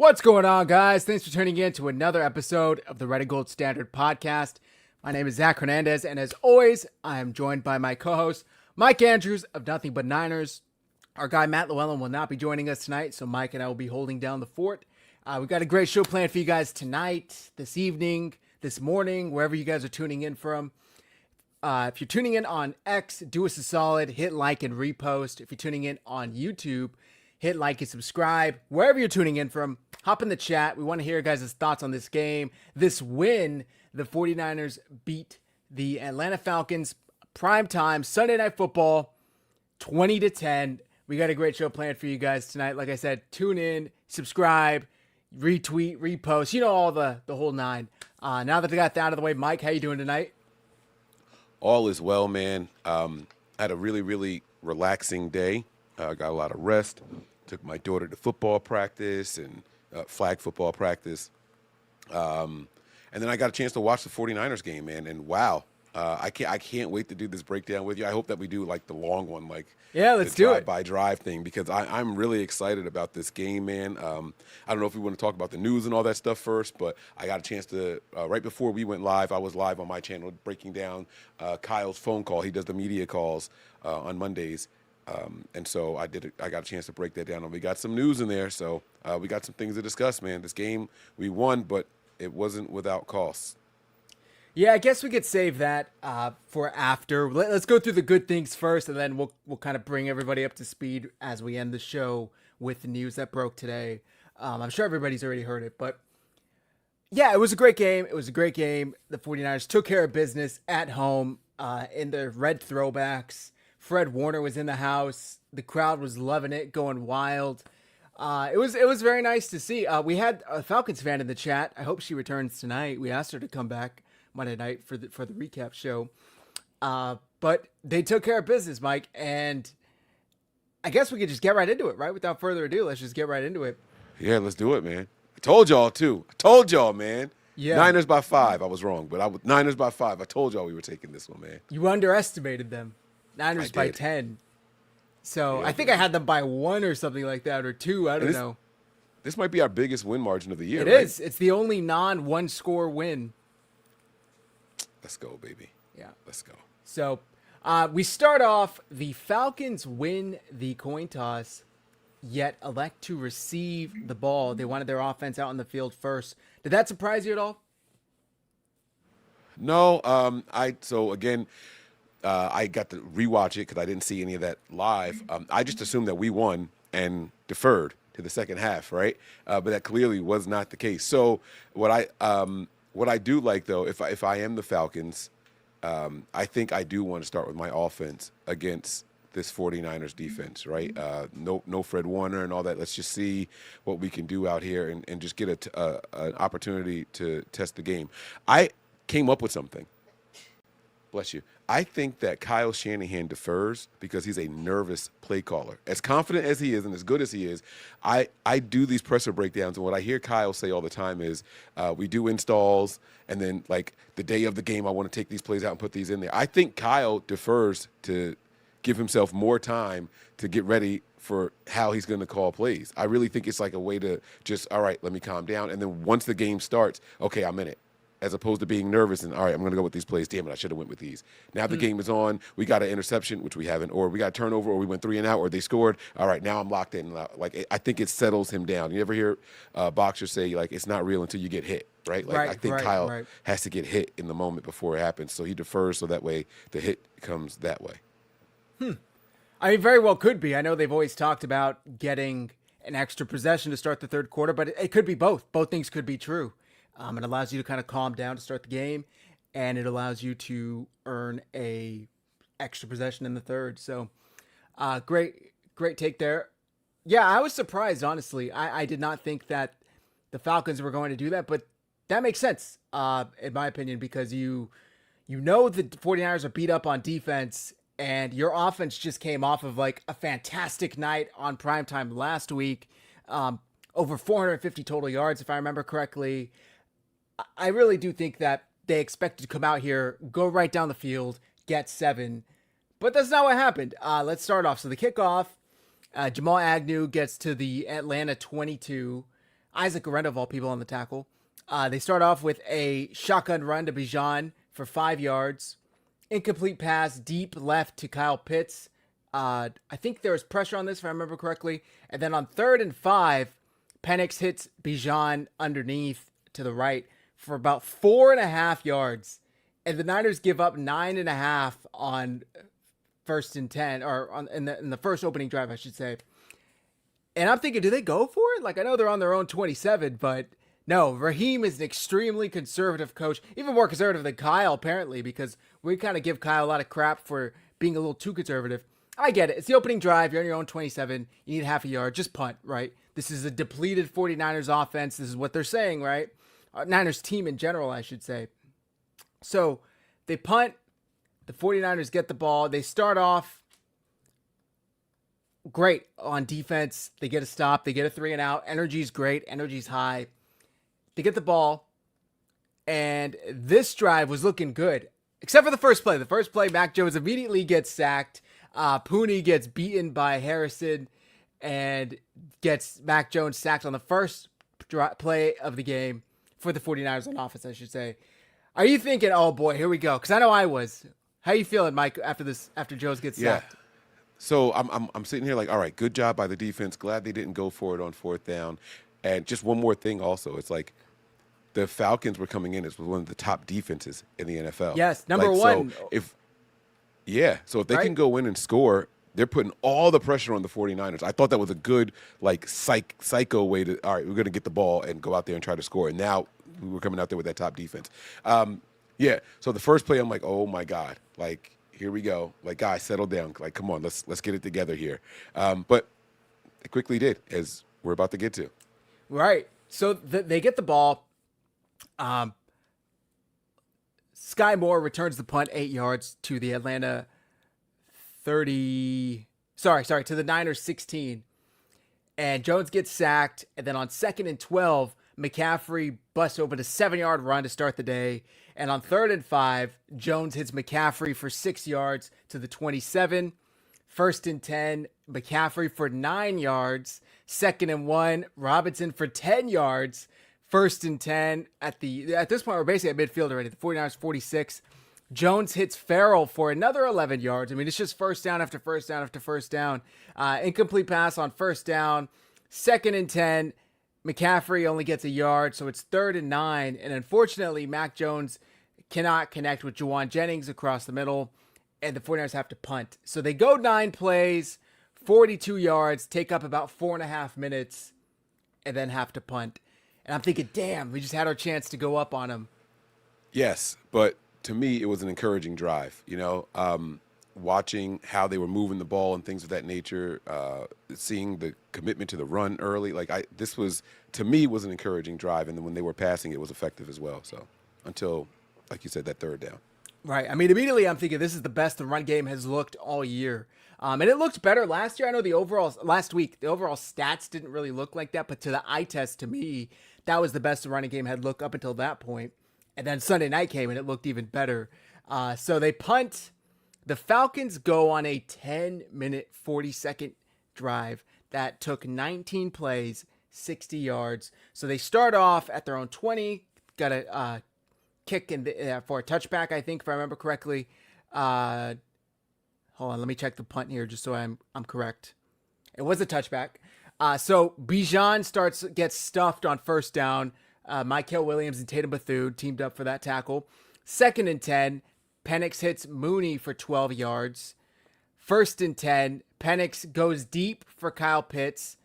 What's going on, guys? Thanks for tuning in to another episode of the Red and Gold Standard podcast. My name is Zach Hernandez, and as always, I am joined by my co-host, Mike Andrews of Nothing But Niners. Our guy, Matt Llewellyn, will not be joining us tonight, so Mike and I will be holding down the fort. We've got a great show planned for you guys tonight, this evening, this morning, wherever you guys are tuning in from. If you're tuning in on X, do us a solid, hit like and repost. If you're tuning in on YouTube, hit like and subscribe. Wherever you're tuning in from, hop in the chat. We want to hear your guys' thoughts on this game. This win, the 49ers beat the Atlanta Falcons, primetime, Sunday Night Football, 20-10. We got a great show planned for you guys tonight. Like I said, tune in, subscribe, retweet, repost. You know, all the whole nine. Now that I got that out of the way, Mike, how you doing tonight? All is well, man. Had a really, really relaxing day. Got a lot of rest. Took my daughter to football practice and flag football practice. And then I got a chance to watch the 49ers game, man. And wow, I can't wait to do this breakdown with you. I hope that we do like the long one, like let's do it. Drive-by-drive thing, because I'm really excited about this game, man. I don't know if we want to talk about the news and all that stuff first, but I got a chance to, right before we went live, I was live on my channel breaking down Kyle's phone call. He does the media calls on Mondays. And so I got a chance to break that down, and we got some news in there. So we got some things to discuss, man. This game, we won, but it wasn't without costs. Yeah, I guess we could save that for after. Let's go through the good things first, and then we'll kind of bring everybody up to speed as we end the show with the news that broke today. I'm sure everybody's already heard it, but yeah, it was a great game. It was a great game. The 49ers took care of business at home in their red throwbacks. Fred Warner was in the house. The crowd was loving it, going wild. It was very nice to see. We had a Falcons fan in the chat. I hope she returns tonight. We asked her to come back Monday night for the recap show. But they took care of business, Mike, and I guess we could just get right into it, right? Without further ado, let's just get right into it. Yeah, let's do it, man. I told y'all, man. Yeah. Niners by 5. I was wrong, but Niners by 5. I told y'all we were taking this one, man. You underestimated them. Niners by 10. So yeah, I think I had them by 1 or something like that, or 2. I don't know. This might be our biggest win margin of the year. It is. It's the only non-one score win. Let's go, baby. Yeah. Let's go. So we start off. The Falcons win the coin toss, yet elect to receive the ball. They wanted their offense out on the field first. Did that surprise you at all? No. I got to rewatch it because I didn't see any of that live. I just assumed that we won and deferred to the second half, right? But that clearly was not the case. So what I do like, though, if I am the Falcons, I think I do want to start with my offense against this 49ers defense, right? No Fred Warner and all that. Let's just see what we can do out here and just get an opportunity to test the game. I came up with something. Bless you. I think that Kyle Shanahan defers because he's a nervous play caller. As confident as he is and as good as he is, I do these presser breakdowns, and what I hear Kyle say all the time is we do installs, and then, like, the day of the game, I want to take these plays out and put these in there. I think Kyle defers to give himself more time to get ready for how he's going to call plays. I really think it's like a way to just, all right, let me calm down, and then once the game starts, okay, I'm in it. As opposed to being nervous and, all right, I'm going to go with these plays. Damn it, I should have went with these. Now the game is on. We got an interception, which we haven't, or we got a turnover, or we went 3 and out, or they scored. All right, now I'm locked in. Like, I think it settles him down. You ever hear boxers say, like, it's not real until you get hit, right? Like, I think Kyle has to get hit in the moment before it happens. So he defers so that way the hit comes that way. I mean, very well could be. I know they've always talked about getting an extra possession to start the third quarter, but it could be both. Both things could be true. It allows you to kind of calm down to start the game, and it allows you to earn a extra possession in the third. So, great take there. Yeah, I was surprised, honestly. I did not think that the Falcons were going to do that, but that makes sense, in my opinion, because you know the 49ers are beat up on defense, and your offense just came off of like a fantastic night on primetime last week. Over 450 total yards, if I remember correctly. I really do think that they expected to come out here, go right down the field, get 7. But that's not what happened. Let's start off. So the kickoff, Jamal Agnew gets to the Atlanta 22. Isaac Arenda of all people on the tackle. They start off with a shotgun run to Bijan for 5 yards. Incomplete pass deep left to Kyle Pitts. I think there was pressure on this, if I remember correctly. And then on 3rd and 5, Penix hits Bijan underneath to the right for about 4.5 yards. And the Niners give up 9.5 on 1st and 10, or in the first opening drive, I should say. And I'm thinking, do they go for it? Like, I know they're on their own 27, but no, Raheem is an extremely conservative coach, even more conservative than Kyle, apparently, because we kind of give Kyle a lot of crap for being a little too conservative. I get it. It's the opening drive. You're on your own 27. You need half a yard. Just punt, right? This is a depleted 49ers offense. This is what they're saying, right? Niners team in general, I should say. So they punt. The 49ers get the ball. They start off great on defense. They get a stop. They get a 3 and out. Energy's great. Energy's high. They get the ball. And this drive was looking good, except for the first play. The first play, Mac Jones immediately gets sacked. Pooney gets beaten by Harrison and gets Mac Jones sacked on the first play of the game for the 49ers on offense, I should say. Are you thinking, oh boy, here we go? Because I know I was. How you feeling, Mike, after Jones gets sacked? So I'm sitting here like, all right, good job by the defense. Glad they didn't go for it on 4th down. And just one more thing also, it's like the Falcons were coming in as one of the top defenses in the NFL. Yes, number one. So if they can go in and score, they're putting all the pressure on the 49ers. I thought that was a good, like, psycho way to, all right, we're going to get the ball and go out there and try to score. And now we're coming out there with that top defense. So the first play, I'm like, oh, my God. Like, here we go. Like, guys, settle down. Like, come on, let's get it together here. But they quickly did, as we're about to get to. Right. So they get the ball. Sky Moore returns the punt 8 yards to the Atlanta 30. To the Niners 16. And Jones gets sacked. And then on 2nd and 12, McCaffrey busts open a 7-yard run to start the day. And on 3rd and 5, Jones hits McCaffrey for 6 yards to the 27. 1st and 10, McCaffrey for 9 yards. 2nd and 1, Robinson for 10 yards. 1st and 10 at this point, we're basically at midfield already. The 49ers 46. Jones hits Farrell for another 11 yards. I mean, it's just first down after first down after first down. Incomplete pass on 1st down. 2nd and 10. McCaffrey only gets a yard, so it's 3rd and 9. And unfortunately, Mac Jones cannot connect with Juwan Jennings across the middle, and the 49ers have to punt. So they go 9 plays, 42 yards, take up about 4.5 minutes, and then have to punt. And I'm thinking, damn, we just had our chance to go up on them. Yes, but to me, it was an encouraging drive. Watching how they were moving the ball and things of that nature, seeing the commitment to the run early. This was, to me, was an encouraging drive. And then when they were passing, it was effective as well. So until, like you said, that 3rd down. Right. I mean, immediately I'm thinking this is the best the run game has looked all year. And it looked better last year. I know last week, the overall stats didn't really look like that. But to the eye test, to me, that was the best the running game had looked up until that point. And then Sunday night came and it looked even better. So they punt. The Falcons go on a 10-minute, 40-second drive that took 19 plays, 60 yards. So they start off at their own 20, got a kick for a touchback, I think, if I remember correctly. Hold on, let me check the punt here just so I'm correct. It was a touchback. So Bijan gets stuffed on 1st down. Mykel Williams and Tatum Bethune teamed up for that tackle. 2nd and 10. Penix hits Mooney for 12 yards. 1st and 10. Penix goes deep for Kyle Pitts.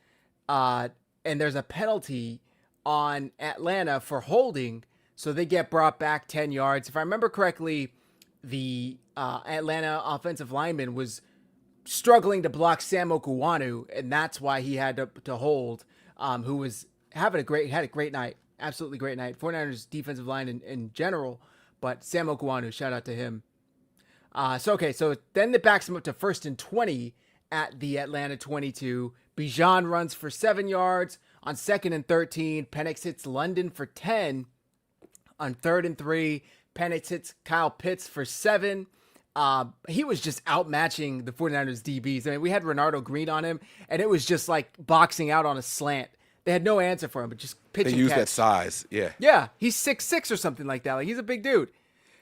And there's a penalty on Atlanta for holding. So they get brought back 10 yards. If I remember correctly, the Atlanta offensive lineman was struggling to block Sam Okuwanu, and that's why he had to hold, who was had a great night. Absolutely great night. 49ers defensive line in general. But Sam Okuwanu, shout out to him. So then it backs him up to 1st and 20 at the Atlanta 22. Bijan runs for 7 yards. On 2nd and 13, Penix hits London for 10. On 3rd and 3, Penix hits Kyle Pitts for 7. He was just outmatching the 49ers DBs. I mean, we had Renardo Green on him, and it was just like boxing out on a slant. they had no answer for him, but just pitch They and use catch. that size. Yeah. Yeah, he's 6'6" or something like that. Like, he's a big dude.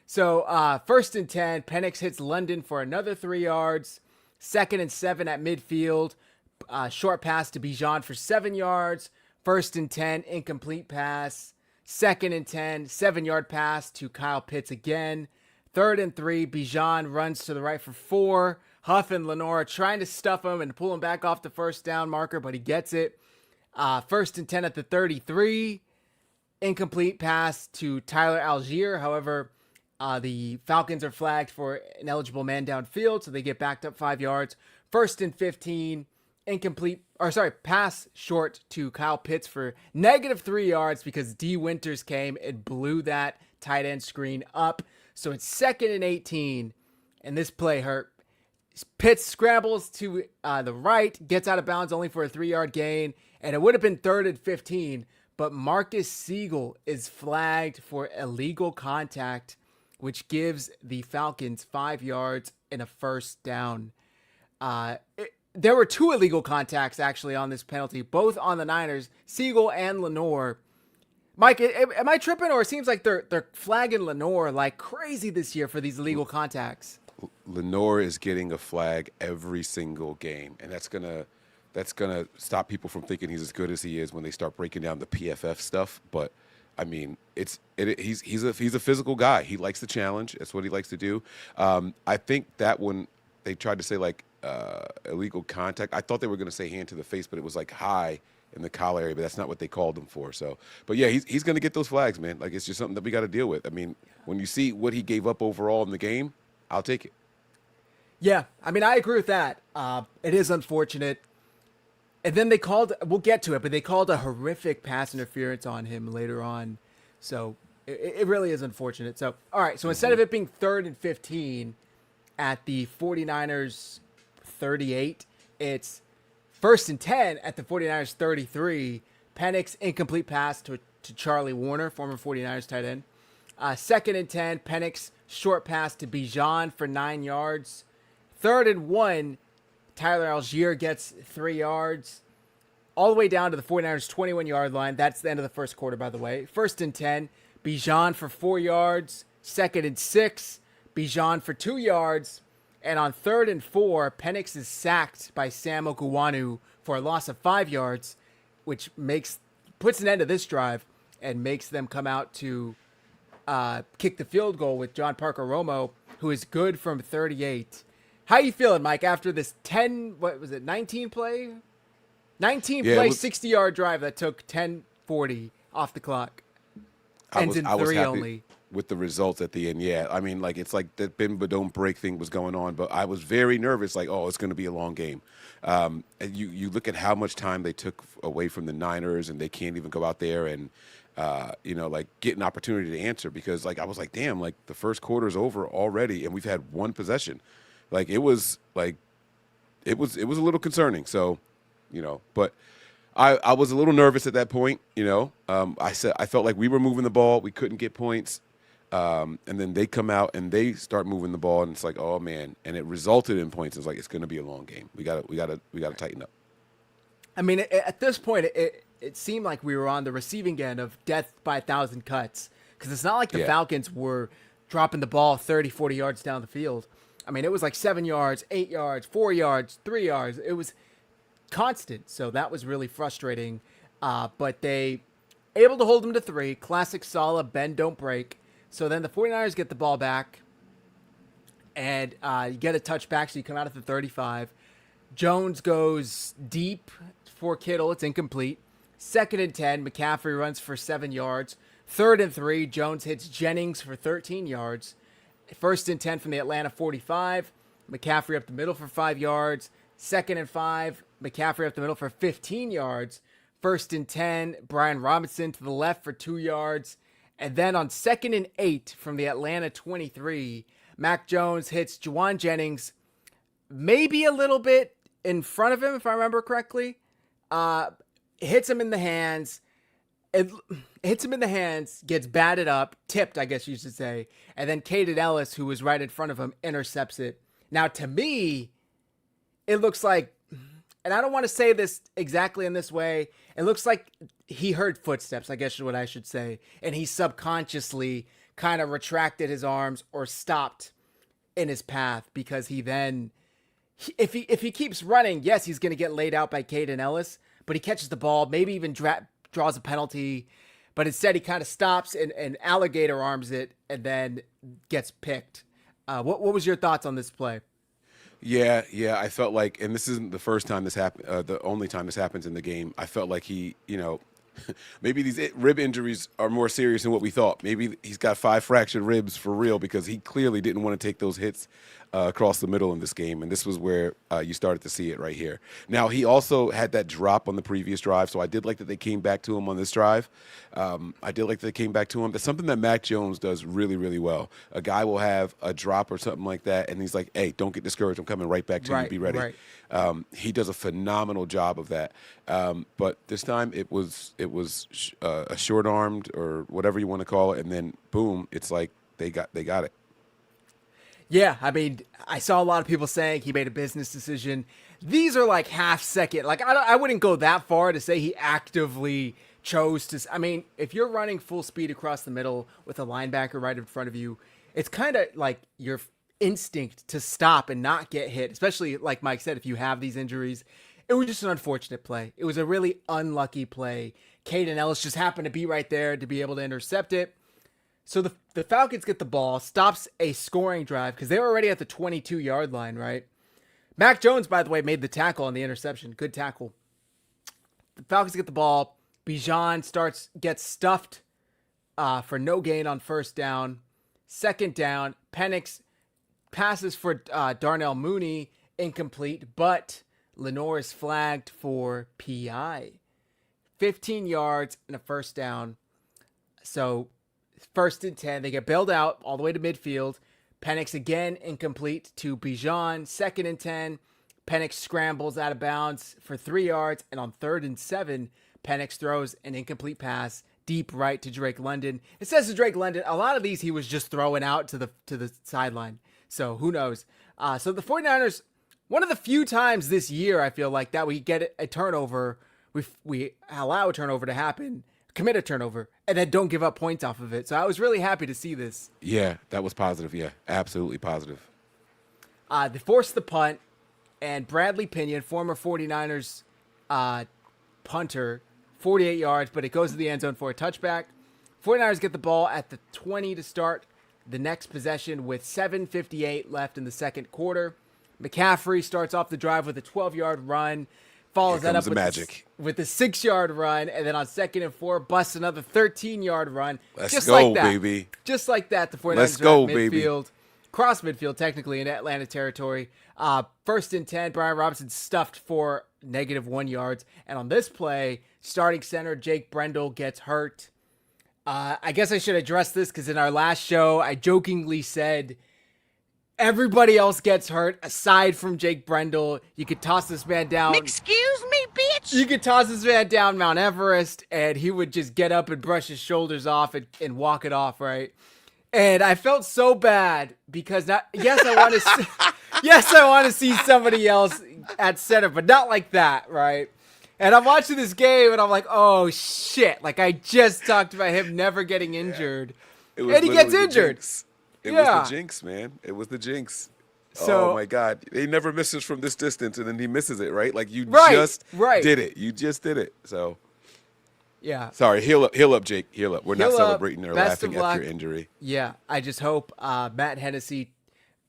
So 1st and 10, Penix hits London for another 3 yards. 2nd and 7 at midfield. Short pass to Bijan for 7 yards. 1st and 10, incomplete pass. 2nd and 10, 7-yard pass to Kyle Pitts again. 3rd and 3, Bijan runs to the right for 4. Huff and Lenore trying to stuff him and pull him back off the first down marker, but he gets it. 1st and 10 at the 33. Incomplete pass to Tyler Algier. However, the Falcons are flagged for an eligible man downfield, so they get backed up 5 yards. 1st and 15, pass short to Kyle Pitts for -3 yards because D. Winters came and blew that tight end screen up. So it's 2nd and 18, and this play hurt. Pitts scrambles to the right, gets out of bounds only for a 3-yard gain, and it would have been 3rd and 15, but Marcus Siegel is flagged for illegal contact, which gives the Falcons 5 yards and a first down. There were 2 illegal contacts actually on this penalty, both on the Niners, Siegel and Lenore. Mike, am I tripping, or it seems like they're flagging Lenore like crazy this year for these illegal contacts? Lenore is getting a flag every single game, and that's gonna stop people from thinking he's as good as he is when they start breaking down the PFF stuff. But I mean, he's a physical guy. He likes the challenge. That's what he likes to do. I think that when they tried to say like illegal contact, I thought they were going to say hand to the face, but it was like high in the collar area. But that's not what they called him for. So, but yeah, he's going to get those flags, man. Like, it's just something that we got to deal with. I mean, when you see what he gave up overall in the game, I'll take it. Yeah, I mean, I agree with that. It is unfortunate. And then they called, we'll get to it, but they called a horrific pass interference on him later on. So it really is unfortunate. So, all right, so instead of it being 3rd and 15 at the 49ers 38, it's 1st and 10 at the 49ers 33. Penix incomplete pass to Charlie Warner, former 49ers tight end. 2nd and 10, Penix short pass to Bijan for 9 yards. 3rd and 1, Tyler Algier gets 3 yards. All the way down to the 49ers 21-yard line. That's the end of the first quarter, by the way. 1st and 10, Bijan for 4 yards. 2nd and 6, Bijan for 2 yards. And on 3rd and 4, Penix is sacked by Sam Okuwanu for a loss of 5 yards, which puts an end to this drive and makes them come out to kick the field goal with John Parker Romo, who is good from 38. How you feeling, Mike, after this 19 play? 60-yard drive that took 10:40 off the clock. Ends in 3 happy only. With the results at the end. Yeah, I mean, like, it's like that bend but don't break thing was going on, but I was very nervous, like, oh, it's going to be a long game. And you look at how much time they took away from the Niners, and they can't even go out there and like, get an opportunity to answer, because, like, I was like, damn, like, the first quarter's over already, and we've had one possession. Like, it was a little concerning. So, but I was a little nervous at that point. I felt like we were moving the ball, we couldn't get points, and then they come out and they start moving the ball, and it's like, oh man, and it resulted in points. It's like, it's going to be a long game. We got to tighten up. I mean, at this point, it seemed like we were on the receiving end of death by 1,000 cuts, because it's not like the Falcons were dropping the ball 30, 40 yards down the field. I mean, it was like 7 yards, 8 yards, 4 yards, 3 yards. It was constant. So that was really frustrating. But they able to hold them to 3. Classic Saleh, bend, don't break. So then the 49ers get the ball back. And you get a touchback, so you come out at the 35. Jones goes deep for Kittle. It's incomplete. 2nd and 10, McCaffrey runs for 7 yards. 3rd and 3, Jones hits Jennings for 13 yards. 1st and 10 from the Atlanta 45. McCaffrey up the middle for 5 yards. 2nd and 5. McCaffrey up the middle for 15 yards. 1st and 10. Brian Robinson to the left for 2 yards. And then on 2nd and 8 from the Atlanta 23, Mac Jones hits Juwan Jennings maybe a little bit in front of him, if I remember correctly. Hits him in the hands. It hits him in the hands, gets batted up, tipped, I guess you should say, and then Kaden Ellis, who was right in front of him, intercepts it. Now, to me, it looks like and I don't want to say this exactly in this way. It looks like he heard footsteps, I guess is what I should say. And he subconsciously kind of retracted his arms or stopped in his path because he then, if he keeps running, yes, he's going to get laid out by Caden Ellis, but he catches the ball, maybe even draws a penalty. But instead, he kind of stops and alligator arms it and then gets picked. What was your thoughts on this play? Yeah, I felt like, and this isn't the first time this happened, the only time this happens in the game. I felt like he, maybe these rib injuries are more serious than what we thought. Maybe he's got 5 fractured ribs for real because he clearly didn't want to take those hits across the middle in this game, and this was where you started to see it right here. Now, he also had that drop on the previous drive, so I did like that they came back to him on this drive. That's something that Mac Jones does really, really well. A guy will have a drop or something like that, and he's like, hey, don't get discouraged. I'm coming right back to you. Be ready. Right. He does a phenomenal job of that. But this time it was a short-armed or whatever you want to call it, and then, boom, it's like they got it. Yeah, I mean, I saw a lot of people saying he made a business decision. These are like half second. Like, I wouldn't go that far to say he actively chose to. I mean, if you're running full speed across the middle with a linebacker right in front of you, it's kind of like your instinct to stop and not get hit, especially like Mike said, if you have these injuries. It was just an unfortunate play. It was a really unlucky play. Caden Ellis just happened to be right there to be able to intercept it. So the Falcons get the ball, stops a scoring drive because they were already at the 22-yard line, right? Mac Jones, by the way, made the tackle on the interception. Good tackle. The Falcons get the ball. Bijan gets stuffed for no gain on first down. Second down, Penix passes for Darnell Mooney, incomplete, but Lenore is flagged for PI. 15 yards and a first down. So 1st and 10, they get bailed out all the way to midfield. Penix again incomplete to Bijan. 2nd and 10, Penix scrambles out of bounds for 3 yards, and on 3rd and 7, Penix throws an incomplete pass deep right to Drake London. It says to Drake London, a lot of these he was just throwing out to the sideline. So who knows? So the 49ers, one of the few times this year I feel like that we get a turnover, we allow a turnover to happen, commit a turnover, and then don't give up points off of it. So I was really happy to see this. Yeah, that was positive. Yeah, absolutely positive. They forced the punt, and Bradley Pinion, former 49ers punter, 48 yards, but it goes to the end zone for a touchback. 49ers get the ball at the 20 to start the next possession with 7:58 left in the second quarter. McCaffrey starts off the drive with a 12-yard run, follows that up with a 6-yard run, and then on 2nd and 4, busts another 13-yard run. Let's go, baby. Just like that, the 49ers Let's go, are at midfield, cross midfield technically in Atlanta territory. 1st and 10, Brian Robinson stuffed for -1 yards. And on this play, starting center Jake Brendel gets hurt. I guess I should address this because in our last show, I jokingly said everybody else gets hurt aside from Jake Brendel. You could toss this man down. Excuse me, bitch. You could toss this man down Mount Everest, and he would just get up and brush his shoulders off and walk it off, right? And I felt so bad because yes, I want to see somebody else at center, but not like that, right? And I'm watching this game, and I'm like, oh, shit. Like, I just talked about him never getting injured. And he gets injured. It was the jinx, man. It was the jinx. So, oh, my God. He never misses from this distance, and then he misses it, right? Like, you just did it. You just did it. So, yeah. Sorry. Heal up, Jake. Heal up. We're not celebrating or laughing at your injury. Yeah. I just hope Matt Hennessy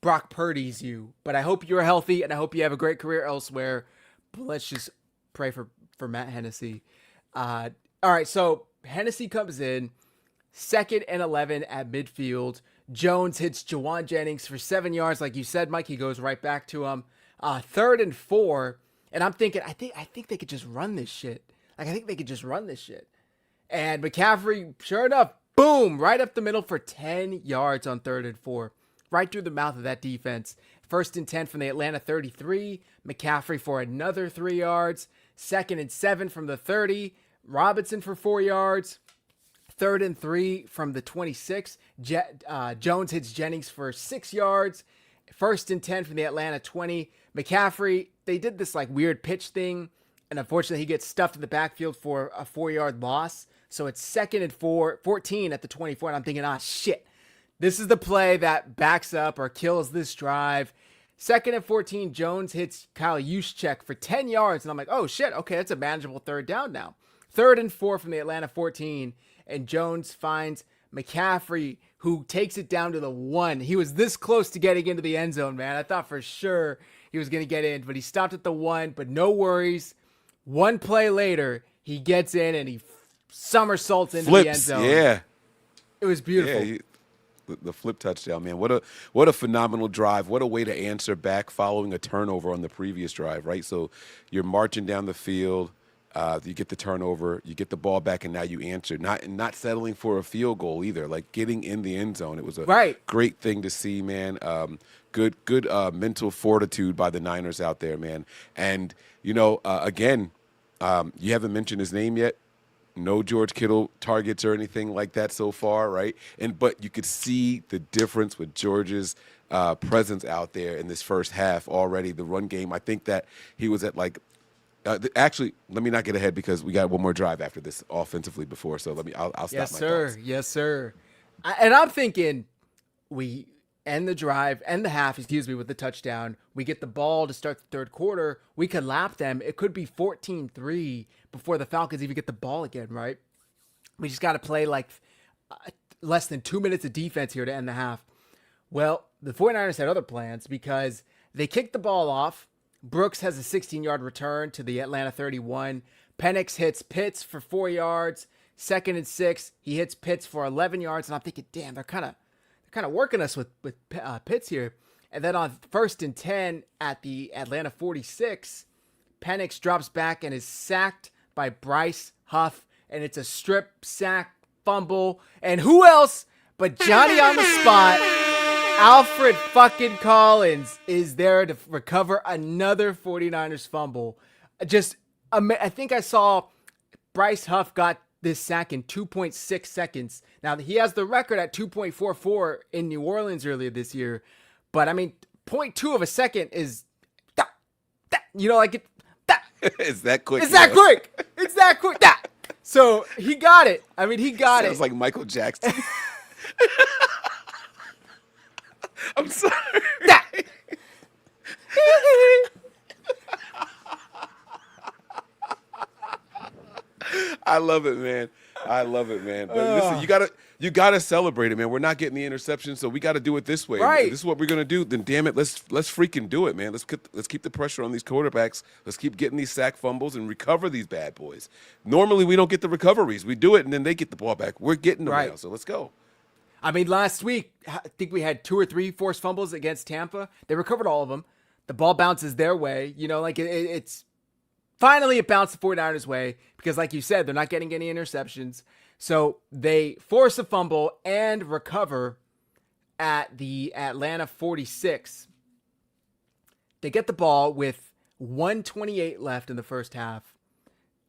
Brock Purdy's you. But I hope you're healthy, and I hope you have a great career elsewhere. But let's just pray for Matt Hennessy. All right, so Hennessy comes in, 2nd and 11 at midfield. Jones hits Jawan Jennings for 7 yards. Like you said, Mike, he goes right back to him. 3rd and 4, and I'm thinking, I think they could just run this shit. And McCaffrey, sure enough, boom, right up the middle for 10 yards on 3rd and 4. Right through the mouth of that defense. 1st and 10 from the Atlanta 33. McCaffrey for another 3 yards. 2nd and 7 from the 30. Robinson for 4 yards. 3rd and 3 from the 26. Jones hits Jennings for 6 yards. 1st and 10 from the Atlanta 20. McCaffrey, they did this like weird pitch thing, and unfortunately he gets stuffed in the backfield for a 4-yard loss. So it's 2nd and 14 at the 24, and I'm thinking, shit. This is the play that backs up or kills this drive. 2nd and 14, Jones hits Kyle Juszczyk for 10 yards, and I'm like, oh shit, okay, that's a manageable 3rd down now. 3rd and 4 from the Atlanta 14, and Jones finds McCaffrey, who takes it down to the 1. He was this close to getting into the end zone, man. I thought for sure he was going to get in, but he stopped at the 1, but no worries. One play later, he gets in and he somersaults into the end zone. Yeah. It was beautiful. Yeah, the flip touchdown, man. What a phenomenal drive. What a way to answer back following a turnover on the previous drive, right? So you're marching down the field. You get the turnover, you get the ball back, and now you answer. Not settling for a field goal either, like getting in the end zone. It was a great thing to see, man. Good mental fortitude by the Niners out there, man. And, again, you haven't mentioned his name yet. No George Kittle targets or anything like that so far, right? But you could see the difference with George's presence out there in this first half already. The run game, I think that he was at actually, let me not get ahead because we got one more drive after this offensively before. So I'll stop my thoughts. Yes, sir. And I'm thinking we end the drive, end the half, with the touchdown. We get the ball to start the 3rd quarter. We could lap them. It could be 14-3 before the Falcons even get the ball again, right? We just got to play less than 2 minutes of defense here to end the half. Well, the 49ers had other plans because they kicked the ball off. Brooks has a 16-yard return to the Atlanta 31. Penix hits Pitts for 4 yards. 2nd and 6, he hits Pitts for 11 yards. And I'm thinking, damn, they're kind of working us with Pitts here. And then on 1st and 10 at the Atlanta 46, Penix drops back and is sacked by Bryce Huff. And it's a strip sack fumble. And who else but Johnny on the spot? Alfred fucking Collins is there to recover another 49ers fumble. I think I saw Bryce Huff got this sack in 2.6 seconds. Now, he has the record at 2.44 in New Orleans earlier this year. But, 0.2 of a second is, It's that quick. It's that quick. It's that quick. So, he got it. He got it. Sounds like Michael Jackson. I'm sorry. I love it, man. But listen, you gotta celebrate it, man. We're not getting the interception, so we got to do it this way. Right. This is what we're gonna do. Then, damn it, let's freaking do it, man. Let's keep the pressure on these quarterbacks. Let's keep getting these sack fumbles and recover these bad boys. Normally, we don't get the recoveries. We do it, and then they get the ball back. We're getting them now, so let's go. Last week, I think we had 2 or 3 forced fumbles against Tampa. They recovered all of them. The ball bounces their way. It's finally it bounced the 49ers way because, like you said, they're not getting any interceptions. So they force a fumble and recover at the Atlanta 46. They get the ball with 1:28 left in the first half.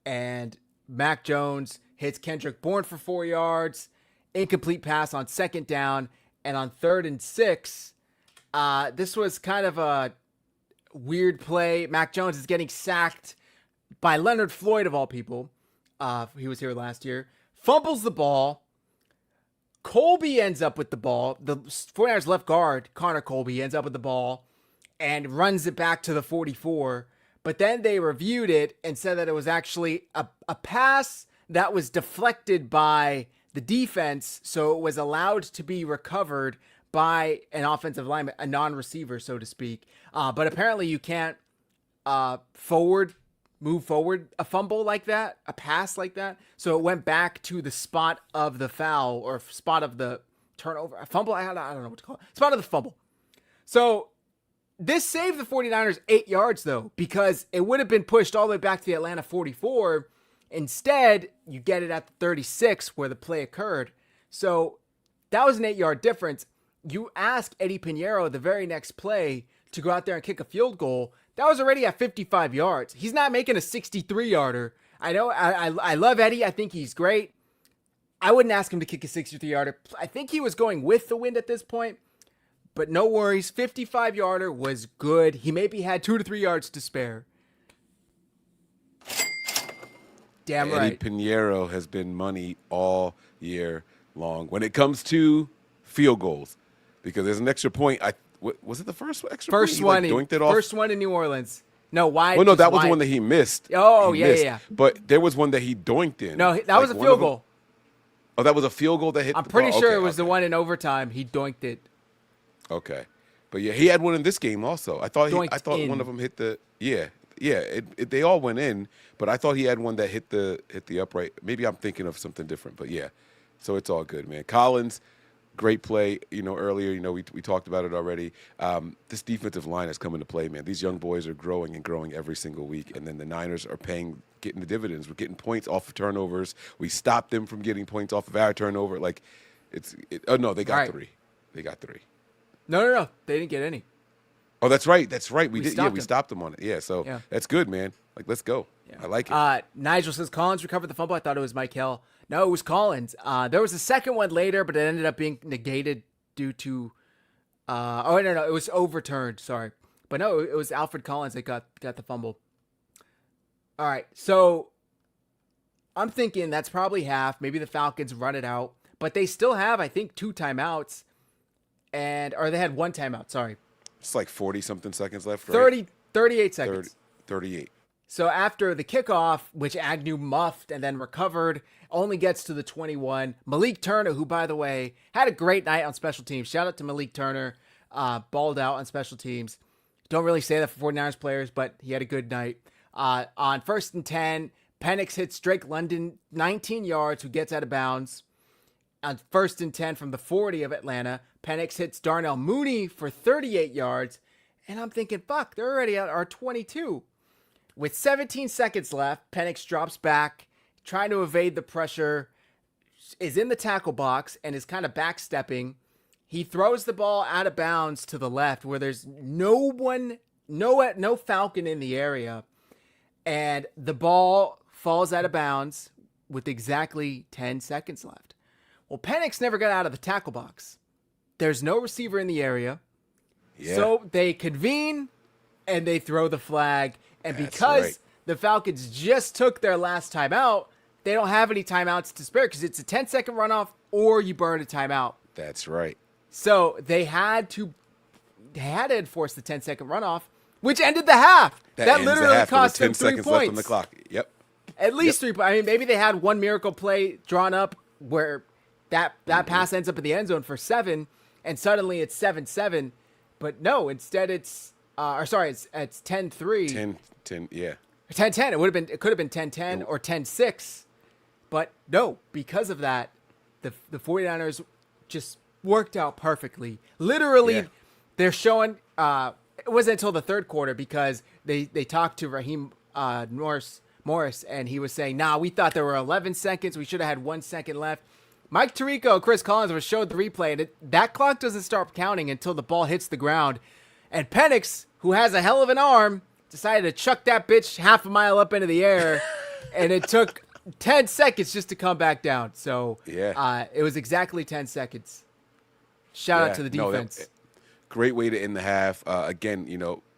And Mac Jones hits Kendrick Bourne for 4 yards. Incomplete pass on 2nd down. And on 3rd and 6, this was kind of a weird play. Mac Jones is getting sacked by Leonard Floyd, of all people. He was here last year. Fumbles the ball. Colby ends up with the ball. The 49ers left guard, Connor Colby, ends up with the ball and runs it back to the 44. But then they reviewed it and said that it was actually a pass that was deflected by the defense, so it was allowed to be recovered by an offensive lineman, a non-receiver, so to speak. But apparently you can't move forward a fumble like that, a pass like that. So it went back to the spot of the foul or spot of the turnover. A fumble, I don't know what to call it. Spot of the fumble. So this saved the 49ers 8 yards, though, because it would have been pushed all the way back to the Atlanta 44. Instead, you get it at the 36 where the play occurred. So that was an 8-yard difference. You ask Eddie Pinheiro the very next play to go out there and kick a field goal. That was already at 55 yards. He's not making a 63-yarder. I know I love Eddie. I think he's great. I wouldn't ask him to kick a 63-yarder. I think he was going with the wind at this point. but no worries. 55-yarder was good. He maybe had 2 to 3 yards to spare. Damn Eddie right. Pinheiro has been money all year long when it comes to field goals, because there's an extra point. Was it the first extra First point? one, Doinked it off? first one in New Orleans. No, wide. Well, no, that was wide. the one that he missed. Oh, He yeah, missed. yeah. But there was one that he doinked in. No, that was a one field of them- goal. Oh, that was a field goal that hit. I'm the pretty bar? sure Okay, it was the okay. one in overtime. He doinked it. Okay, but yeah, he had one in this game also. I thought Doinked one in. of them hit the they all went in, but I thought he had one that hit the upright. Maybe I'm thinking of something different, but yeah. So it's all good, man. Collins, great play. Earlier, we talked about it already. This defensive line has come into play, man. These young boys are growing and growing every single week, and then the Niners are getting the dividends. We're getting points off of turnovers. We stopped them from getting points off of our turnover. Like, oh no, they got Right. 3. They got 3. No. They didn't get any. Oh, that's right. That's right. We did. stopped We them. stopped them on it. Yeah. So Yeah. that's good, man. Like, let's go. I like it. Nigel says Collins recovered the fumble. I thought it was Mike Hill. No, it was Collins. There was a second one later, but it ended up being negated due to. No, it was overturned. Sorry, but no, it was Alfred Collins that got the fumble. All right, so I'm thinking that's probably half. Maybe the Falcons run it out, but they still have, I think, 2 timeouts, or they had 1 timeout. Sorry, It's like 40-something seconds left, right? 38 seconds. 38. So after the kickoff, which Agnew muffed and then recovered, only gets to the 21. Malik Turner, who, by the way, had a great night on special teams. Shout out to Malik Turner. Balled out on special teams. Don't really say that for 49ers players, but he had a good night. On 1st and 10, Penix hits Drake London 19 yards, who gets out of bounds. On 1st and 10 from the 40 of Atlanta, Penix hits Darnell Mooney for 38 yards. And I'm thinking, fuck, they're already at our 22. With 17 seconds left, Penix drops back, trying to evade the pressure, is in the tackle box, and is kind of backstepping. He throws the ball out of bounds to the left where there's no Falcon in the area. And the ball falls out of bounds with exactly 10 seconds left. Well, Penix never got out of the tackle box. There's no receiver in the area. Yeah. So they convene and they throw the flag. And That's because right. the Falcons just took their last timeout, they don't have any timeouts to spare because it's a 10-second runoff or you burn a timeout. That's right. So they had to enforce the 10-second runoff, which ended the half. That ends the literally half. There were cost them 10 3 seconds points. left on the clock. Yep. At least 3 points. I mean, maybe they had one miracle play drawn up where that pass ends up in the end zone for 7, and suddenly it's 7-7. But no, instead it's it's 10-3. 10, yeah. 10-10. It could have been 10-10 or 10-6. But no, because of that, the 49ers just worked out perfectly. Literally, Yeah. they're showing it wasn't until the third quarter because they talked to Raheem Morris, and he was saying, we thought there were 11 seconds. We should have had 1 second left. Mike Tirico, Chris Collins was showed the replay, and that clock doesn't start counting until the ball hits the ground. And Penix, who has a hell of an arm, decided to chuck that bitch half a mile up into the air, and it took 10 seconds just to come back down. So it was exactly 10 seconds. Shout out to the defense. Great way to end the half. Again,